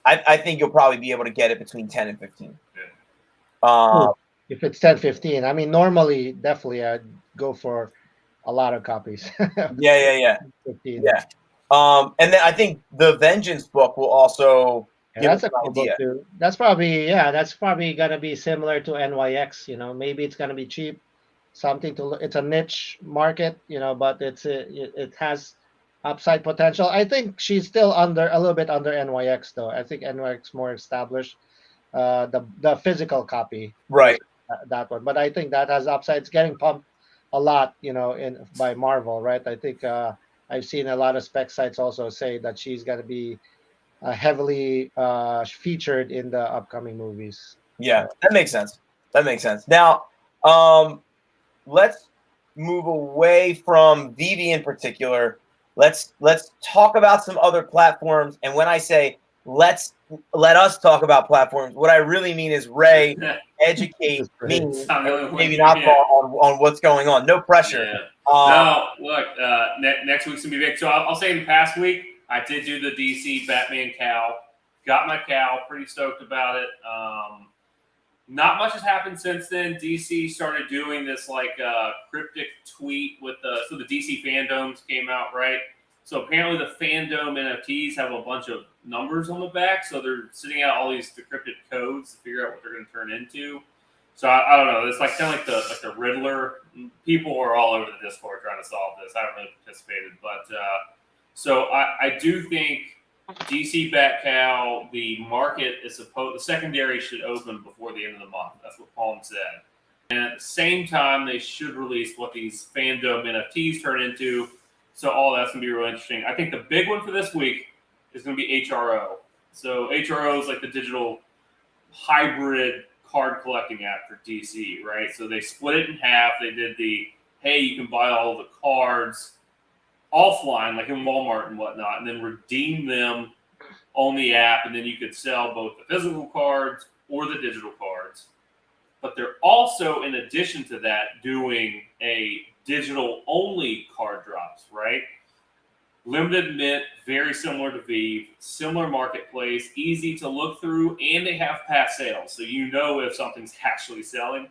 Speaker 1: I think you'll probably be able to get it between 10 and 15.
Speaker 3: If it's 10, 15. I mean, normally, definitely I'd go for a lot of copies.
Speaker 1: 15.
Speaker 3: Yeah.
Speaker 1: And then I think the Vengeance book will also
Speaker 3: that's a cool book too. That's probably gonna be similar to NYX. You know, maybe it's gonna be cheap, something to. It's a niche market, you know, but it has upside potential. I think she's still a little bit under NYX though. I think NYX more established. The physical copy,
Speaker 1: right?
Speaker 3: That one, but I think that has upside. It's getting pumped a lot, you know, by Marvel, right? I think I've seen a lot of spec sites also say that she's gonna be heavily featured in the upcoming movies.
Speaker 1: Yeah, that makes sense. Now, let's move away from VeVe in particular. Let's talk about some other platforms. And when I say let us talk about platforms, what I really mean is Ray, educate me, maybe not on what's going on. No pressure.
Speaker 2: Yeah. No, look, next week's gonna be big. So I'll say in the past week, I did do the DC Batman cowl. Got my cowl. Pretty stoked about it. Not much has happened since then. DC started doing this like cryptic tweet with so the DC fandoms came out, right? So apparently the fandom NFTs have a bunch of numbers on the back. So they're sending out all these decrypted codes to figure out what they're going to turn into. So I don't know. It's like kind of like the Riddler. People are all over the Discord trying to solve this. I haven't really participated, but so I do think DC Batcow, the market is the secondary should open before the end of the month. That's what Palm said. And at the same time, they should release what these fandom NFTs turn into. So all that's going to be really interesting. I think the big one for this week is going to be HRO. So HRO is like the digital hybrid card collecting app for DC, right? So they split it in half. They did hey, you can buy all the cards offline, like in Walmart and whatnot, and then redeem them on the app, and then you could sell both the physical cards or the digital cards. But they're also, in addition to that, doing a digital-only card drops, right? Limited mint, very similar to VeVe, similar marketplace, easy to look through, and they have past sales, so you know if something's actually selling.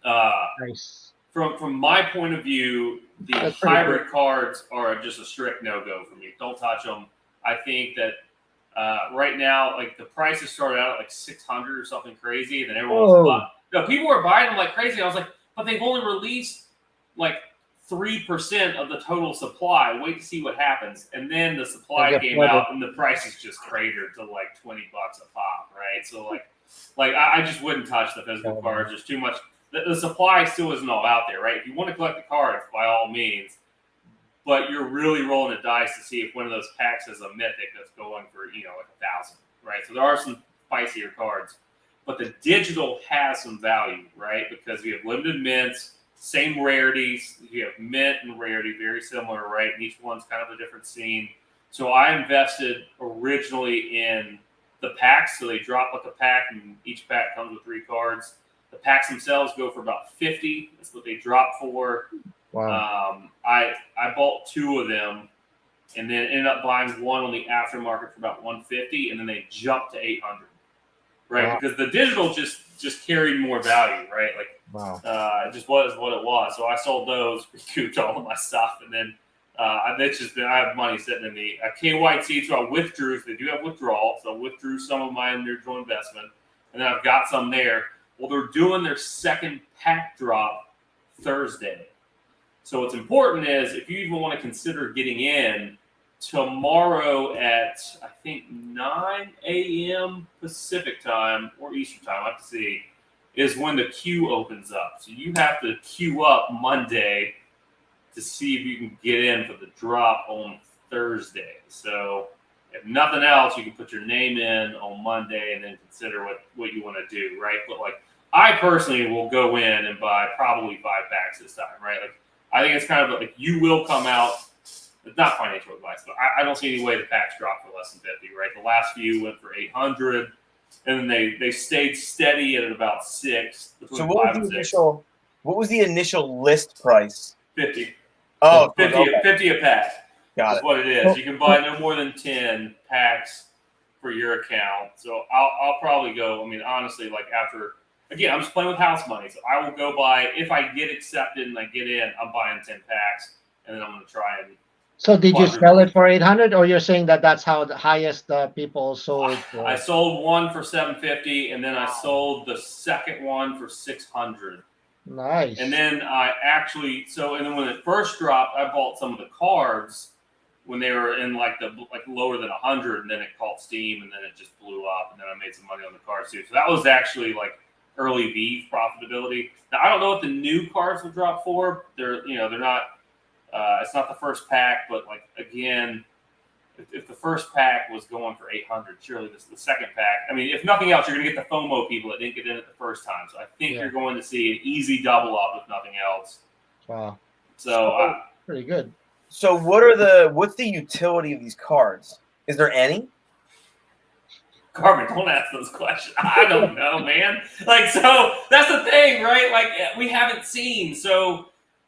Speaker 3: Nice.
Speaker 2: From my point of view, the hybrid cards are just a strict no-go for me. Don't touch them. I think that right now, like the prices started out at like 600 or something crazy, and then everyone's people were buying them like crazy. I was like, but they've only released like 3% of the total supply. Wait to see what happens. And then the supply came out, and the prices just cratered to like $20 a pop, right? So like I just wouldn't touch the physical cards. There's too much. The supply still isn't all out there, right? If you want to collect the cards, by all means, but you're really rolling the dice to see if one of those packs is a mythic that's going for, like 1,000, right? So there are some spicier cards, but the digital has some value, right? Because you have limited mints, same rarities. You have mint and rarity, very similar, right? And each one's kind of a different scene. So I invested originally in the packs. So they drop like a pack, and each pack comes with 3 cards. The packs themselves go for about 50. That's what they drop for.
Speaker 3: Wow.
Speaker 2: I bought 2 of them, and then ended up buying one on the aftermarket for about 150, and then they jumped to 800, right?
Speaker 3: Wow.
Speaker 2: Because the digital just carried more value, right? Like,
Speaker 3: Wow.
Speaker 2: it just was what it was. So I sold those, recouped all of my stuff, and then I have money sitting in the KYC, so I withdrew. So they do have withdrawal, so I withdrew some of my individual investment, and then I've got some there. Well, they're doing their second pack drop Thursday. So what's important is if you even want to consider getting in, tomorrow at, I think, 9 a.m. Pacific time or Eastern time, I have to see, is when the queue opens up. So you have to queue up Monday to see if you can get in for the drop on Thursday. So if nothing else, you can put your name in on Monday and then consider what you want to do, right? But like, I personally will go in and buy probably 5 packs this time, right? Like, I think it's kind of like you will come out. It's not financial advice, but I don't see any way the packs drop for less than 50, right? The last few went for 800, and then they stayed steady at about 6.
Speaker 1: So what was the initial list price?
Speaker 2: 50.
Speaker 1: Oh,
Speaker 2: 50,
Speaker 1: okay.
Speaker 2: 50 a pack.
Speaker 1: Got
Speaker 2: That's
Speaker 1: it.
Speaker 2: what it is. You can buy no more than 10 packs for your account. So I'll probably go. I mean, honestly, like after. Again, I'm just playing with house money, so I will go buy. If I get accepted and I get in, I'm buying 10 packs, and then I'm going to try and.
Speaker 3: So did you sell it for 800, or you're saying that that's how the highest people sold?
Speaker 2: I sold one for 750, and then I sold the second one for 600.
Speaker 3: Nice.
Speaker 2: And then I actually and then when it first dropped, I bought some of the cards when they were in like lower than 100, and then it caught steam, and then it just blew up, and then I made some money on the cards too. So that was actually like early VeVe profitability. Now I don't know what the new cards will drop for. They're not. It's not the first pack, but like again, if the first pack was going for 800, surely this the second pack. I mean, if nothing else, you're going to get the FOMO people that didn't get in it the first time. So I think you're going to see an easy double up if nothing else.
Speaker 3: Wow.
Speaker 2: So
Speaker 3: pretty good.
Speaker 1: So what's the utility of these cards? Is there any?
Speaker 2: Carmen, don't ask those questions. I don't know, man. Like, so that's the thing, right? Like, we haven't seen. So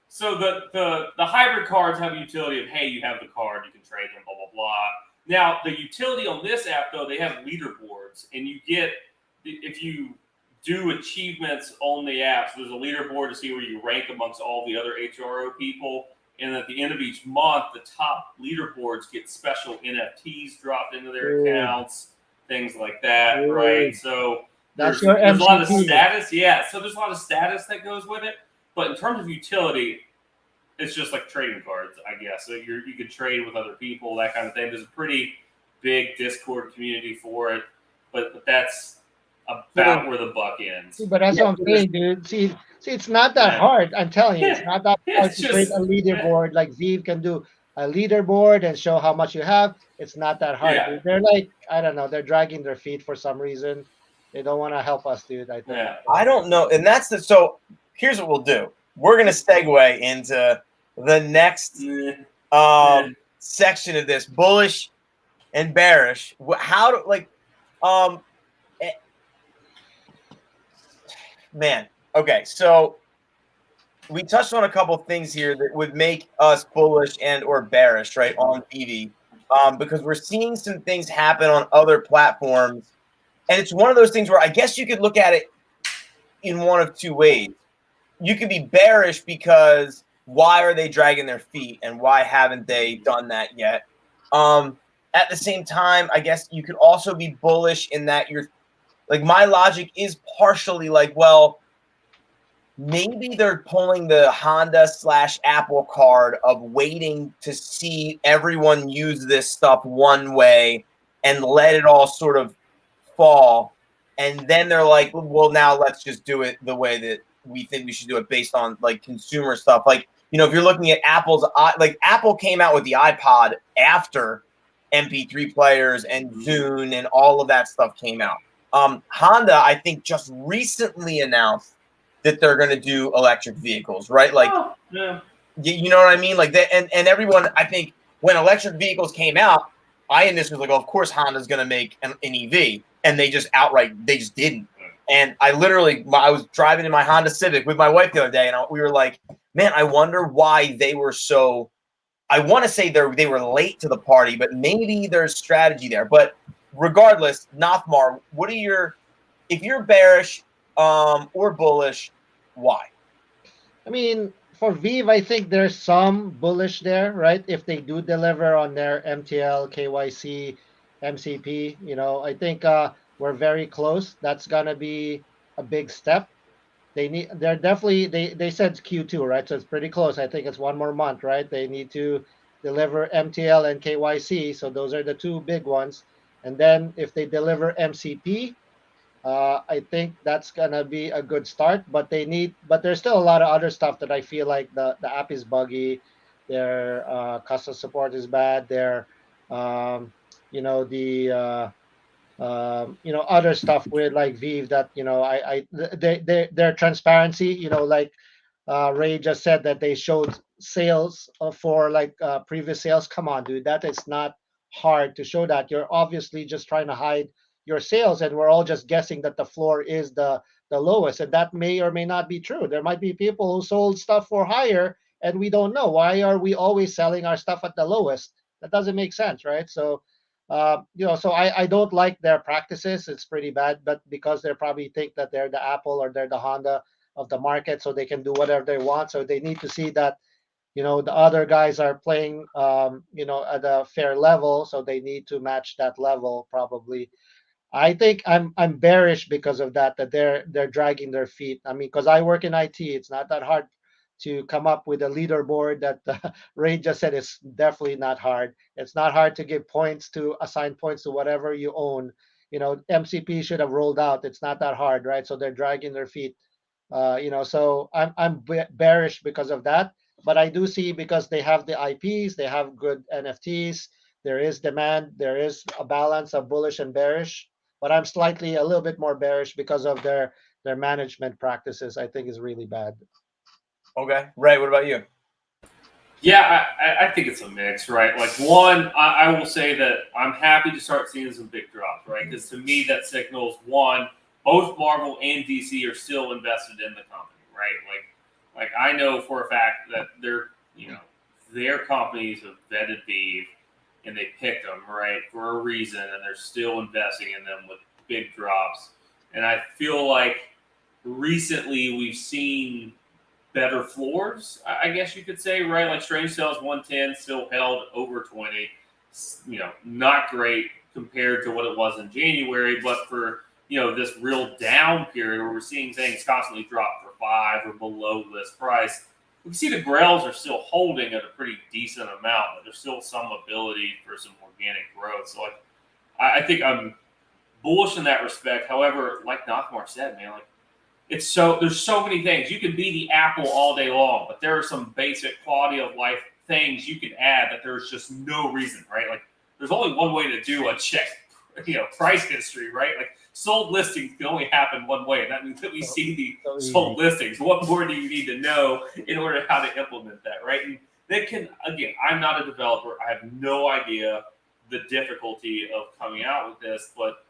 Speaker 2: the hybrid cards have a utility of, hey, you have the card, you can trade them, blah, blah, blah. Now, the utility on this app, though, they have leaderboards, and you get, if you do achievements on the app, so there's a leaderboard to see where you rank amongst all the other HRO people, and at the end of each month, the top leaderboards get special NFTs dropped into their accounts, things like that, right? So there's a lot of status. Yeah, so there's a lot of status that goes with it. But in terms of utility, it's just like trading cards, I guess. So you could trade with other people, that kind of thing. There's a pretty big Discord community for it, but that's about where the buck ends.
Speaker 3: But that's what I'm saying, dude. See, it's not that hard. I'm telling you, it's not that hard to create a leaderboard. Like VeVe can do a leaderboard and show how much you have. It's not that hard. Dude. They're like, I don't know, they're dragging their feet for some reason. They don't want to help us, dude. I think.
Speaker 1: I don't know, and so. Here's what we'll do. We're going to segue into the next section of this, bullish and bearish. How to man. Okay, so we touched on a couple things here that would make us bullish and or bearish, right, on VeVe, because we're seeing some things happen on other platforms, and it's one of those things where I guess you could look at it in one of two ways. You could be bearish because why are they dragging their feet and why haven't they done that yet? At the same time, I guess you could also be bullish in that you're like, my logic is partially like, well, maybe they're pulling the Honda/Apple card of waiting to see everyone use this stuff one way and let it all sort of fall. And then they're like, well, now let's just do it the way that we think we should do it based on like consumer stuff. Like if you're looking at Apple's, like Apple came out with the iPod after MP3 players and Zune and all of that stuff came out. Honda, I think, just recently announced that they're going to do electric vehicles, right? Like,
Speaker 2: yeah.
Speaker 1: You know what I mean? Like that, and everyone, I think, when electric vehicles came out, I initially was like, oh, of course Honda's going to make an EV, and they just didn't. And I was driving in my Honda Civic with my wife the other day, and we were like, man, I wonder why they were so. I want to say they were late to the party, but maybe there's strategy there. But regardless, Nothmar, if you're bearish or bullish, why?
Speaker 3: I mean, for VeVe, I think there's some bullish there, right? If they do deliver on their MTL, KYC, MCP, I think we're very close. That's gonna be a big step. They're definitely they said Q2, right? So it's pretty close. I think it's one more month, right? They need to deliver MTL and KYC. So those are the two big ones. And then if they deliver MCP, I think that's gonna be a good start, but there's still a lot of other stuff that I feel like the app is buggy, their custom support is bad, their the other stuff with like VeVe that their transparency, like Ray just said that they showed sales for like previous sales. Come on, dude, that is not hard to show that. You're obviously just trying to hide your sales, and we're all just guessing that the floor is the lowest, and that may or may not be true. There might be people who sold stuff for higher, and we don't know. Why are we always selling our stuff at the lowest? That doesn't make sense, right? So so I don't like their practices. It's pretty bad, but because they probably think that they're the Apple or they're the Honda of the market, so they can do whatever they want. So they need to see that, the other guys are playing, at a fair level. So they need to match that level probably. I think I'm bearish because of that they're dragging their feet. I mean, because I work in IT, it's not that hard to come up with a leaderboard that Ray just said. It's definitely not hard. It's not hard to give points to assign points to whatever you own. MCP should have rolled out. It's not that hard, right? So they're dragging their feet. So I'm bearish because of that. But I do see, because they have the IPs, they have good NFTs. There is demand. There is a balance of bullish and bearish. But I'm slightly a little bit more bearish because of their management practices. I think is really bad.
Speaker 1: Okay, Ray, what about you?
Speaker 2: Yeah, I think it's a mix, right? Like, one, I will say that I'm happy to start seeing some big drops, right? Because to me, that signals, one, both Marvel and DC are still invested in the company, right? Like I know for a fact that their companies have vetted VeVe and they picked them, right, for a reason, and they're still investing in them with big drops. And I feel like recently we've seen better floors, I guess you could say, right? Like Strange Sales 110 still held over 20. Not great compared to what it was in January, but for this real down period where we're seeing things constantly drop for 5 or below list price, we can see the grails are still holding at a pretty decent amount, but there's still some ability for some organic growth. So I think I'm bullish in that respect. However, like Nothmar said, man, like there's so many things. You can be the Apple all day long, but there are some basic quality of life things you can add that there's just no reason, right? Like there's only one way to do a check, price history, right? Like sold listings can only happen one way, and that means that we see the sold listings. What more do you need to know in order how to implement that, right? And they can, again, I'm not a developer. I have no idea the difficulty of coming out with this, but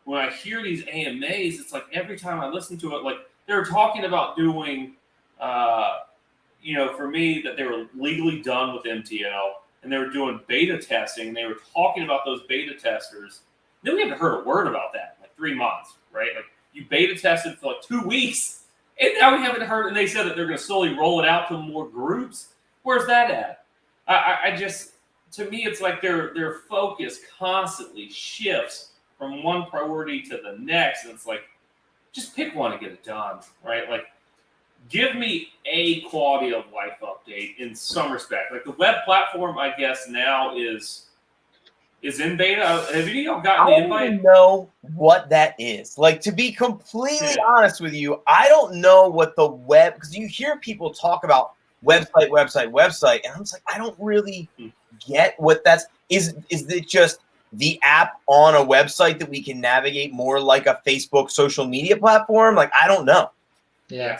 Speaker 2: when I hear these AMAs, it's like every time I listen to it, like they're talking about doing, for me, that they were legally done with MTL and they were doing beta testing and they were talking about those beta testers. Then we haven't heard a word about that in like 3 months, right? Like you beta tested for like 2 weeks and now we haven't heard, and they said that they're going to slowly roll it out to more groups. Where's that at? I just, to me, it's like their focus constantly shifts from one priority to the next, and it's like, just pick one and get it done, right? Like, give me a quality of life update in some respect. Like the web platform, I guess now is in beta. Have any of y'all gotten the invite?
Speaker 1: I don't even know what that is. Like, to be completely honest with you, I don't know what the web, because you hear people talk about website. And I was like, I don't really get what that's is it just the app on a website that we can navigate more like a Facebook social media platform? Like, I don't know.
Speaker 3: Yeah.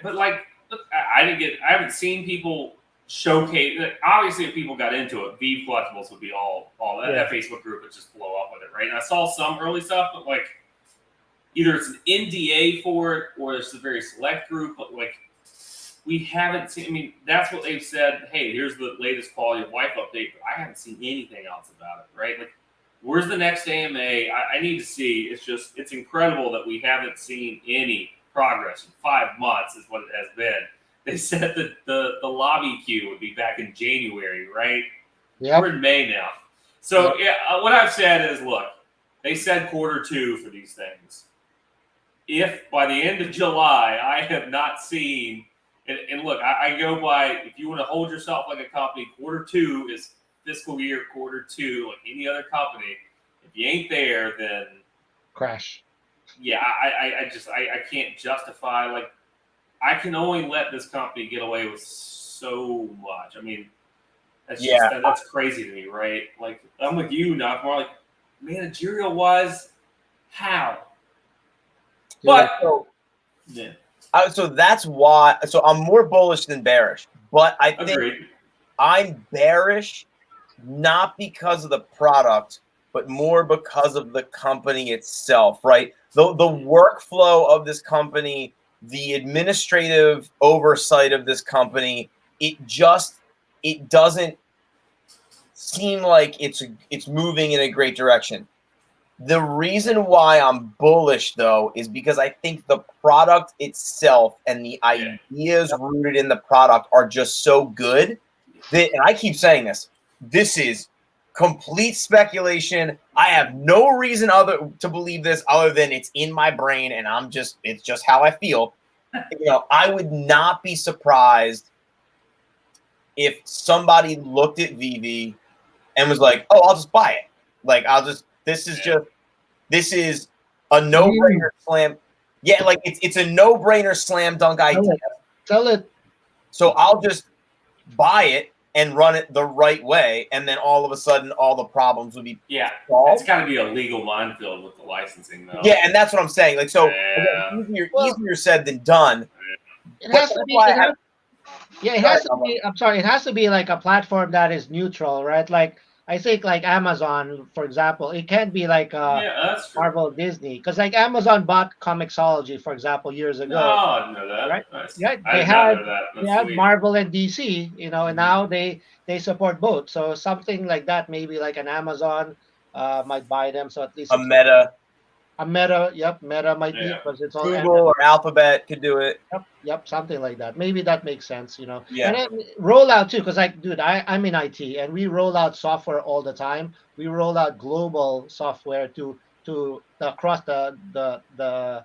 Speaker 2: But like, look, I haven't seen people showcase. Obviously, if people got into it, VeVe Collectibles would be all that Facebook group would just blow up with it, right? And I saw some early stuff, but like, either it's an NDA for it or it's a very select group, but like, we haven't seen. I mean, that's what they've said. Hey, here's the latest quality of life update, but I haven't seen anything else about it, right? Like, where's the next AMA? I need to see. It's incredible that we haven't seen any progress in 5 months, is what it has been. They said that the lobby queue would be back in January, right?
Speaker 3: Yep.
Speaker 2: We're in May now. So what I've said is, look, they said Q2 for these things. If by the end of July I have not seen, and look, I go by, if you want to hold yourself like a company, Q2 is fiscal year Q2, like any other company. If you ain't there, then
Speaker 3: crash.
Speaker 2: Yeah, I can't justify, like, I can only let this company get away with so much. I mean, that's crazy to me, right? Like, I'm with you, not more like managerial wise, how? But
Speaker 1: so that's why. So I'm more bullish than bearish, but I think I'm bearish not because of the product, but more because of the company itself, right? The workflow of this company, the administrative oversight of this company, it doesn't seem like it's moving in a great direction. The reason why I'm bullish, though, is because I think the product itself and the ideas rooted in the product are just so good that, and I keep saying this is complete speculation. I have no reason to believe this other than it's in my brain, and it's just how I feel. I would not be surprised if somebody looked at VeVe and was like, "Oh, I'll just buy it. Like, this is a no-brainer slam." Yeah, like it's a no-brainer slam dunk idea.
Speaker 3: Sell it.
Speaker 1: So I'll just buy it and run it the right way, and then all of a sudden, all the problems would be solved.
Speaker 2: It's got to be a legal minefield with the licensing, though.
Speaker 1: Yeah, and that's what I'm saying. Like, so easier said than done.
Speaker 3: It has to be. It has to be. I'm sorry. It has to be like a platform that is neutral, right? Like, I think like Amazon, for example, it can't be like Marvel, Disney, because like Amazon bought Comixology, for example, years ago.
Speaker 2: Oh, I didn't know that.
Speaker 3: Right?
Speaker 2: Nice.
Speaker 3: Yeah,
Speaker 2: they
Speaker 3: had Marvel and DC, and now they support both. So something like that, maybe like an Amazon might buy them. So at least
Speaker 1: a Meta.
Speaker 3: Meta might be, because it's all
Speaker 1: Google or Alphabet could do it.
Speaker 3: Yep, something like that. Maybe that makes sense, Yeah.
Speaker 1: And
Speaker 3: then rollout too, because like, dude, I'm in IT and we roll out software all the time. We roll out global software to across the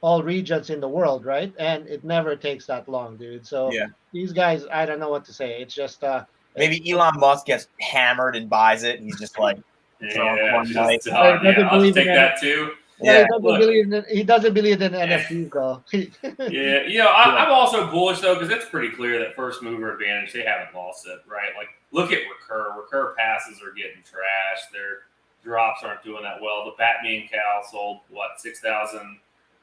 Speaker 3: all regions in the world, right? And it never takes that long, dude. So these guys, I don't know what to say. It's just
Speaker 1: maybe Elon Musk gets hammered and buys it. And he's just like,
Speaker 2: I'll just take that too.
Speaker 3: Yeah, he doesn't believe in NFTs, though.
Speaker 2: I'm also bullish though, because it's pretty clear that first mover advantage, they haven't lost it, right? Like, look at Recur passes are getting trashed. Their drops aren't doing that well. The Batman cow sold 6,000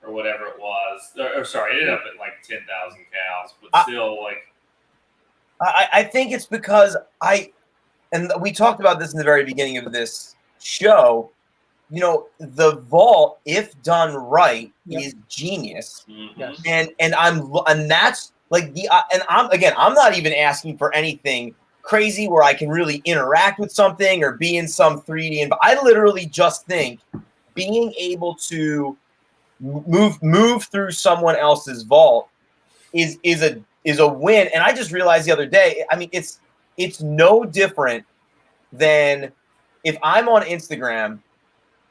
Speaker 2: or whatever it was. Or sorry, it ended up at like 10,000 cows, but still, like,
Speaker 1: I think it's because and we talked about this in the very beginning of this show. The vault, if done right, is genius.
Speaker 2: Mm-hmm.
Speaker 1: And that's like I'm not even asking for anything crazy where I can really interact with something or be in some 3D. But I literally just think being able to move through someone else's vault is a win. And I just realized the other day, I mean, it's no different than if I'm on Instagram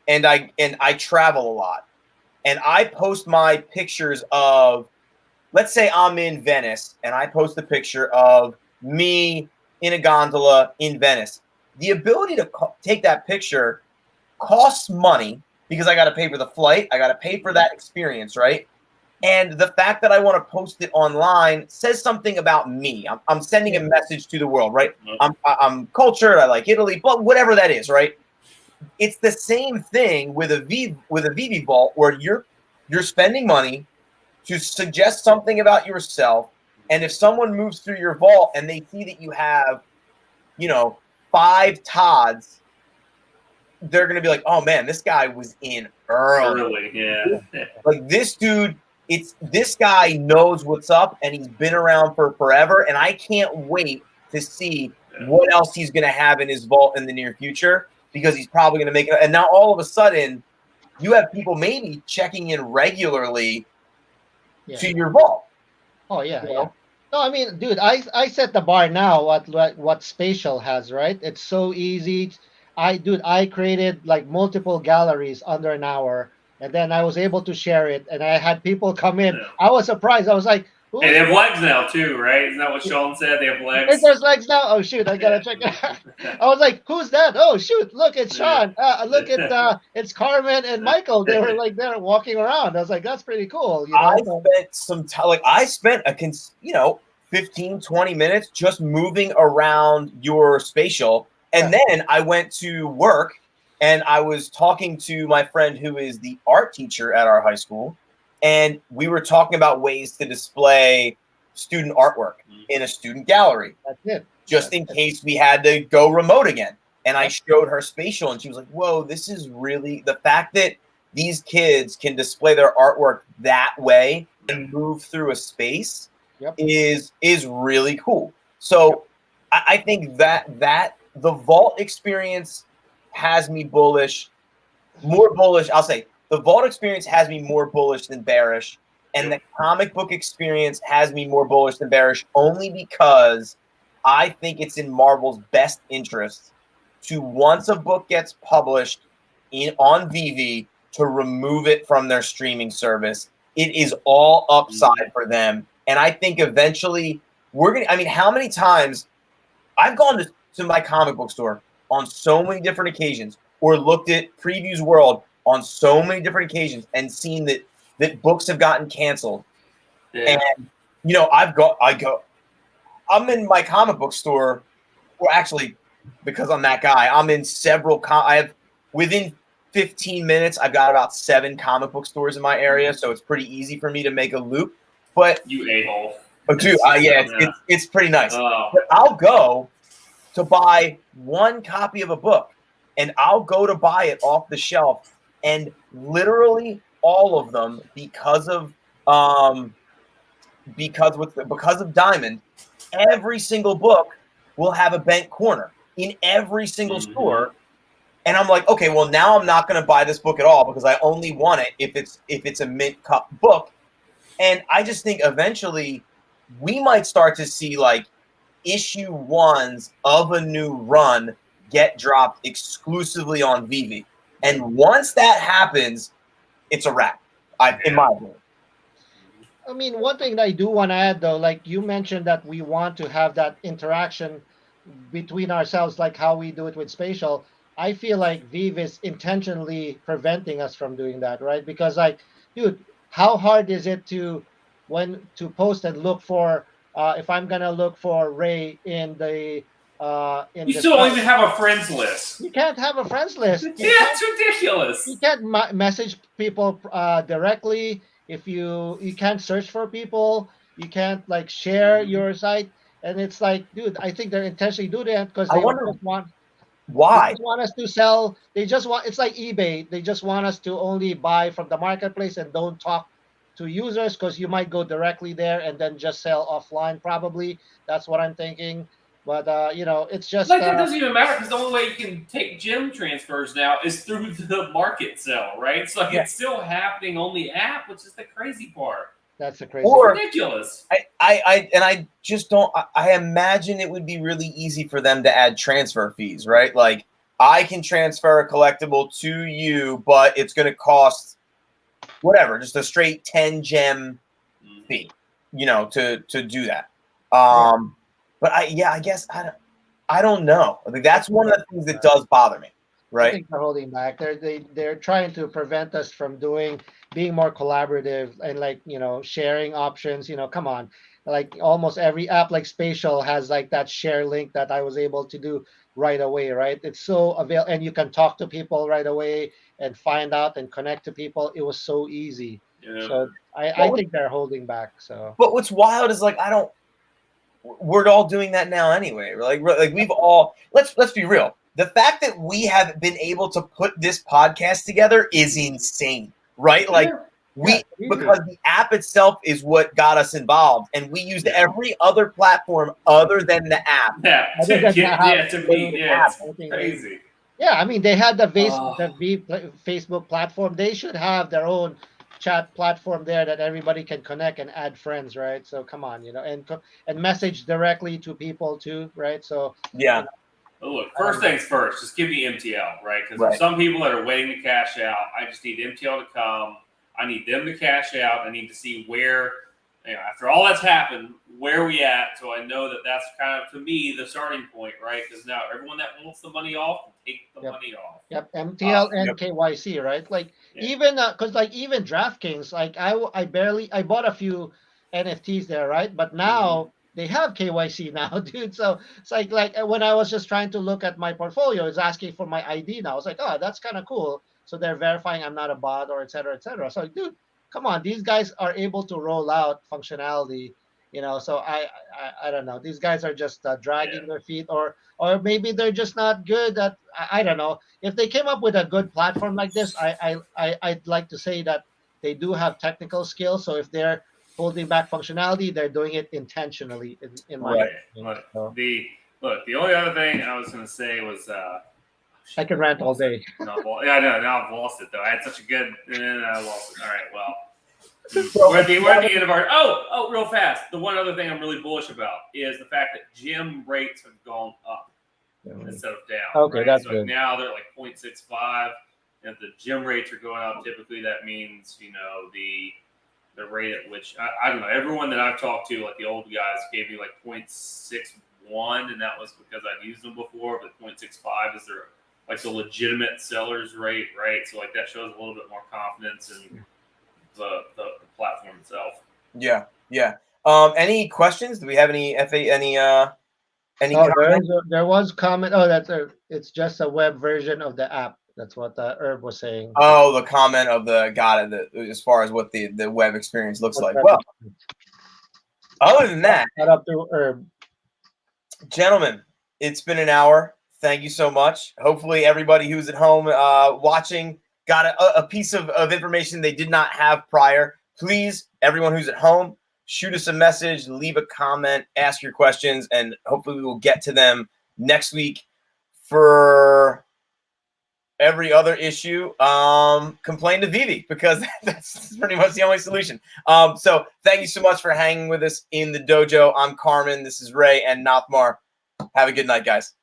Speaker 1: and I travel a lot and I post my pictures of, let's say I'm in Venice and I post a picture of me in a gondola in Venice. The ability to take that picture costs money because I got to pay for the flight. I got to pay for that experience, right? And the fact that I want to post it online says something about me. I'm sending a message to the world, right? I'm cultured. I like Italy, but whatever that is, right? It's the same thing with a VeVe vault, where you're spending money to suggest something about yourself. And if someone moves through your vault and they see that you have, 5 Todds, they're going to be like, oh man, this guy was in early.
Speaker 2: Yeah.
Speaker 1: Like this dude, this guy knows what's up, and he's been around for forever. And I can't wait to see what else he's going to have in his vault in the near future, because he's probably going to make it. And now all of a sudden, you have people maybe checking in regularly to your vault.
Speaker 3: Oh yeah, yeah. No, I mean, dude, I set the bar now what Spatial has, right? It's so easy. I created like multiple galleries under an hour, and then I was able to share it, and I had people come in.
Speaker 2: Yeah.
Speaker 3: I was surprised. I was like,
Speaker 2: hey, they have legs now too, right? Isn't that what Sean said? They have legs.
Speaker 3: There's legs now. Oh shoot, I gotta check it out. I was like, who's that? Oh shoot, look, it's Sean. Look at it's Carmen and Michael. They were like there walking around. I was like, that's pretty cool.
Speaker 1: I spent some time, like I spent 15, 20 minutes just moving around your Spatial. And then I went to work, and I was talking to my friend who is the art teacher at our high school. And we were talking about ways to display student artwork in a student gallery.
Speaker 3: That's it.
Speaker 1: Just in case we had to go remote again. And I showed her Spatial, and she was like, whoa, this is really the fact that these kids can display their artwork that way and move through a space is really cool. So I think that the vault experience has me more bullish. I'll say the vault experience has me more bullish than bearish, and the comic book experience has me more bullish than bearish, only because I think it's in Marvel's best interest to, once a book gets published on VeVe, to remove it from their streaming service. It is all upside for them. And I think eventually how many times I've gone to my comic book store on so many different occasions, or looked at Previews World on so many different occasions, and seen that books have gotten canceled. And I'm in my comic book store, well, actually, because I'm that guy, I'm in several I have, within 15 minutes, I've got about 7 comic book stores in my area, so it's pretty easy for me to make a loop. But
Speaker 2: you a-hole.
Speaker 1: Oh, dude, it's pretty nice. But I'll go to buy one copy of a book, and I'll go to buy it off the shelf, and literally all of them, because of Diamond, every single book will have a bent corner in every single store. And I'm like, okay, well, now I'm not going to buy this book at all, because I only want it if it's a mint cup book. And I just think eventually we might start to see like issue 1s of a new run get dropped exclusively on VeVe. And once that happens, it's a wrap, in my opinion.
Speaker 3: I mean, one thing that I do want to add, though, like you mentioned that we want to have that interaction between ourselves, like how we do it with Spatial. I feel like VeVe is intentionally preventing us from doing that, right? Because, like, dude, how hard is it to post and look for, if I'm going to look for Ray in the
Speaker 2: you still don't even have a friends list.
Speaker 3: You can't have a friends list.
Speaker 2: It's ridiculous.
Speaker 3: You can't message people directly. If you can't search for people, you can't like share your site, and it's like, dude, I think they're intentionally doing that because they just want.
Speaker 1: Why?
Speaker 3: They just want us to sell. They just want. It's like eBay. They just want us to only buy from the marketplace and don't talk to users, because you might go directly there and then just sell offline. Probably that's what I'm thinking. But it's just
Speaker 2: like that doesn't even matter, because the only way you can take gem transfers now is through the market sell, right? So it's still happening on the app, which is the crazy part.
Speaker 3: That's the crazy.
Speaker 2: It's ridiculous.
Speaker 1: I just don't. I imagine it would be really easy for them to add transfer fees, right? Like I can transfer a collectible to you, but it's going to cost whatever, just a straight 10 gem fee, to do that. But I guess I don't know. I think that's one of the things that does bother me. right?
Speaker 3: I think they're holding back. They're trying to prevent us from being more collaborative and like sharing options. Come on, like almost every app like Spatial has like that share link that I was able to do right away. Right, it's so and you can talk to people right away and find out and connect to people. It was so easy.
Speaker 2: Yeah.
Speaker 3: So I think they're holding back. So,
Speaker 1: but what's wild is like we're all doing that now anyway. Like we've all let's be real. The fact that we have been able to put this podcast together is insane, right? Like because the app itself is what got us involved, and we used every other platform other than the app.
Speaker 2: It's crazy.
Speaker 3: Yeah, I mean they had the Facebook platform. They should have their own chat platform there that everybody can connect and add friends, right? So come on, and message directly to people too, right? So
Speaker 1: yeah.
Speaker 2: But look, first things first, just give me MTL, right? Because there's some people that are waiting to cash out. I just need MTL to come. I need them to cash out. I need to see where, after all that's happened, where are we at? So I know that that's kind of, to me, the starting point, right? Because now everyone that wants the money off can take the money off.
Speaker 3: Yep, MTL and KYC, right? Like even because like even DraftKings, like I bought a few NFTs there, right? But now they have KYC now, dude. So it's like when I was just trying to look at my portfolio, it's asking for my ID now. I was like, oh, that's kind of cool. So they're verifying I'm not a bot or et cetera, et cetera. So dude, come on, these guys are able to roll out functionality, So I don't know. These guys are just dragging their feet, or maybe they're just not good at. I don't know. If they came up with a good platform like this, I'd like to say that they do have technical skills. So if they're holding back functionality, they're doing it intentionally. In my opinion. So.
Speaker 2: The only other thing I was going to say was.
Speaker 3: I could rant all day.
Speaker 2: Now I've lost it though. I had such a good, and then I lost it. All right, well, we're at the end of our. Oh, real fast. The one other thing I'm really bullish about is the fact that gym rates have gone up instead of down.
Speaker 3: Okay, that's good.
Speaker 2: Now they're like 0.65, and if the gym rates are going up, typically that means the rate at which I don't know. Everyone that I've talked to, like the old guys, gave me like 0.61, and that was because I'd used them before. But 0.65 is their like the legitimate seller's rate, right? So like that shows a little bit more confidence in the platform itself.
Speaker 1: Yeah. Any questions? Do we have any any
Speaker 3: there was comment. Oh, it's just a web version of the app. That's what Herb was saying.
Speaker 1: Oh, the comment of got it. As far as what the web experience looks like. Well, other than that,
Speaker 3: head up to Herb.
Speaker 1: Gentlemen, it's been an hour. Thank you so much. Hopefully everybody who's at home watching got a piece of information they did not have prior. Please, everyone who's at home, shoot us a message, leave a comment, ask your questions, and hopefully we will get to them next week. For every other issue, complain to VeVe, because that's pretty much the only solution. So thank you so much for hanging with us in the dojo. I'm Carmen. This is Ray and Nothmar. Have a good night, guys.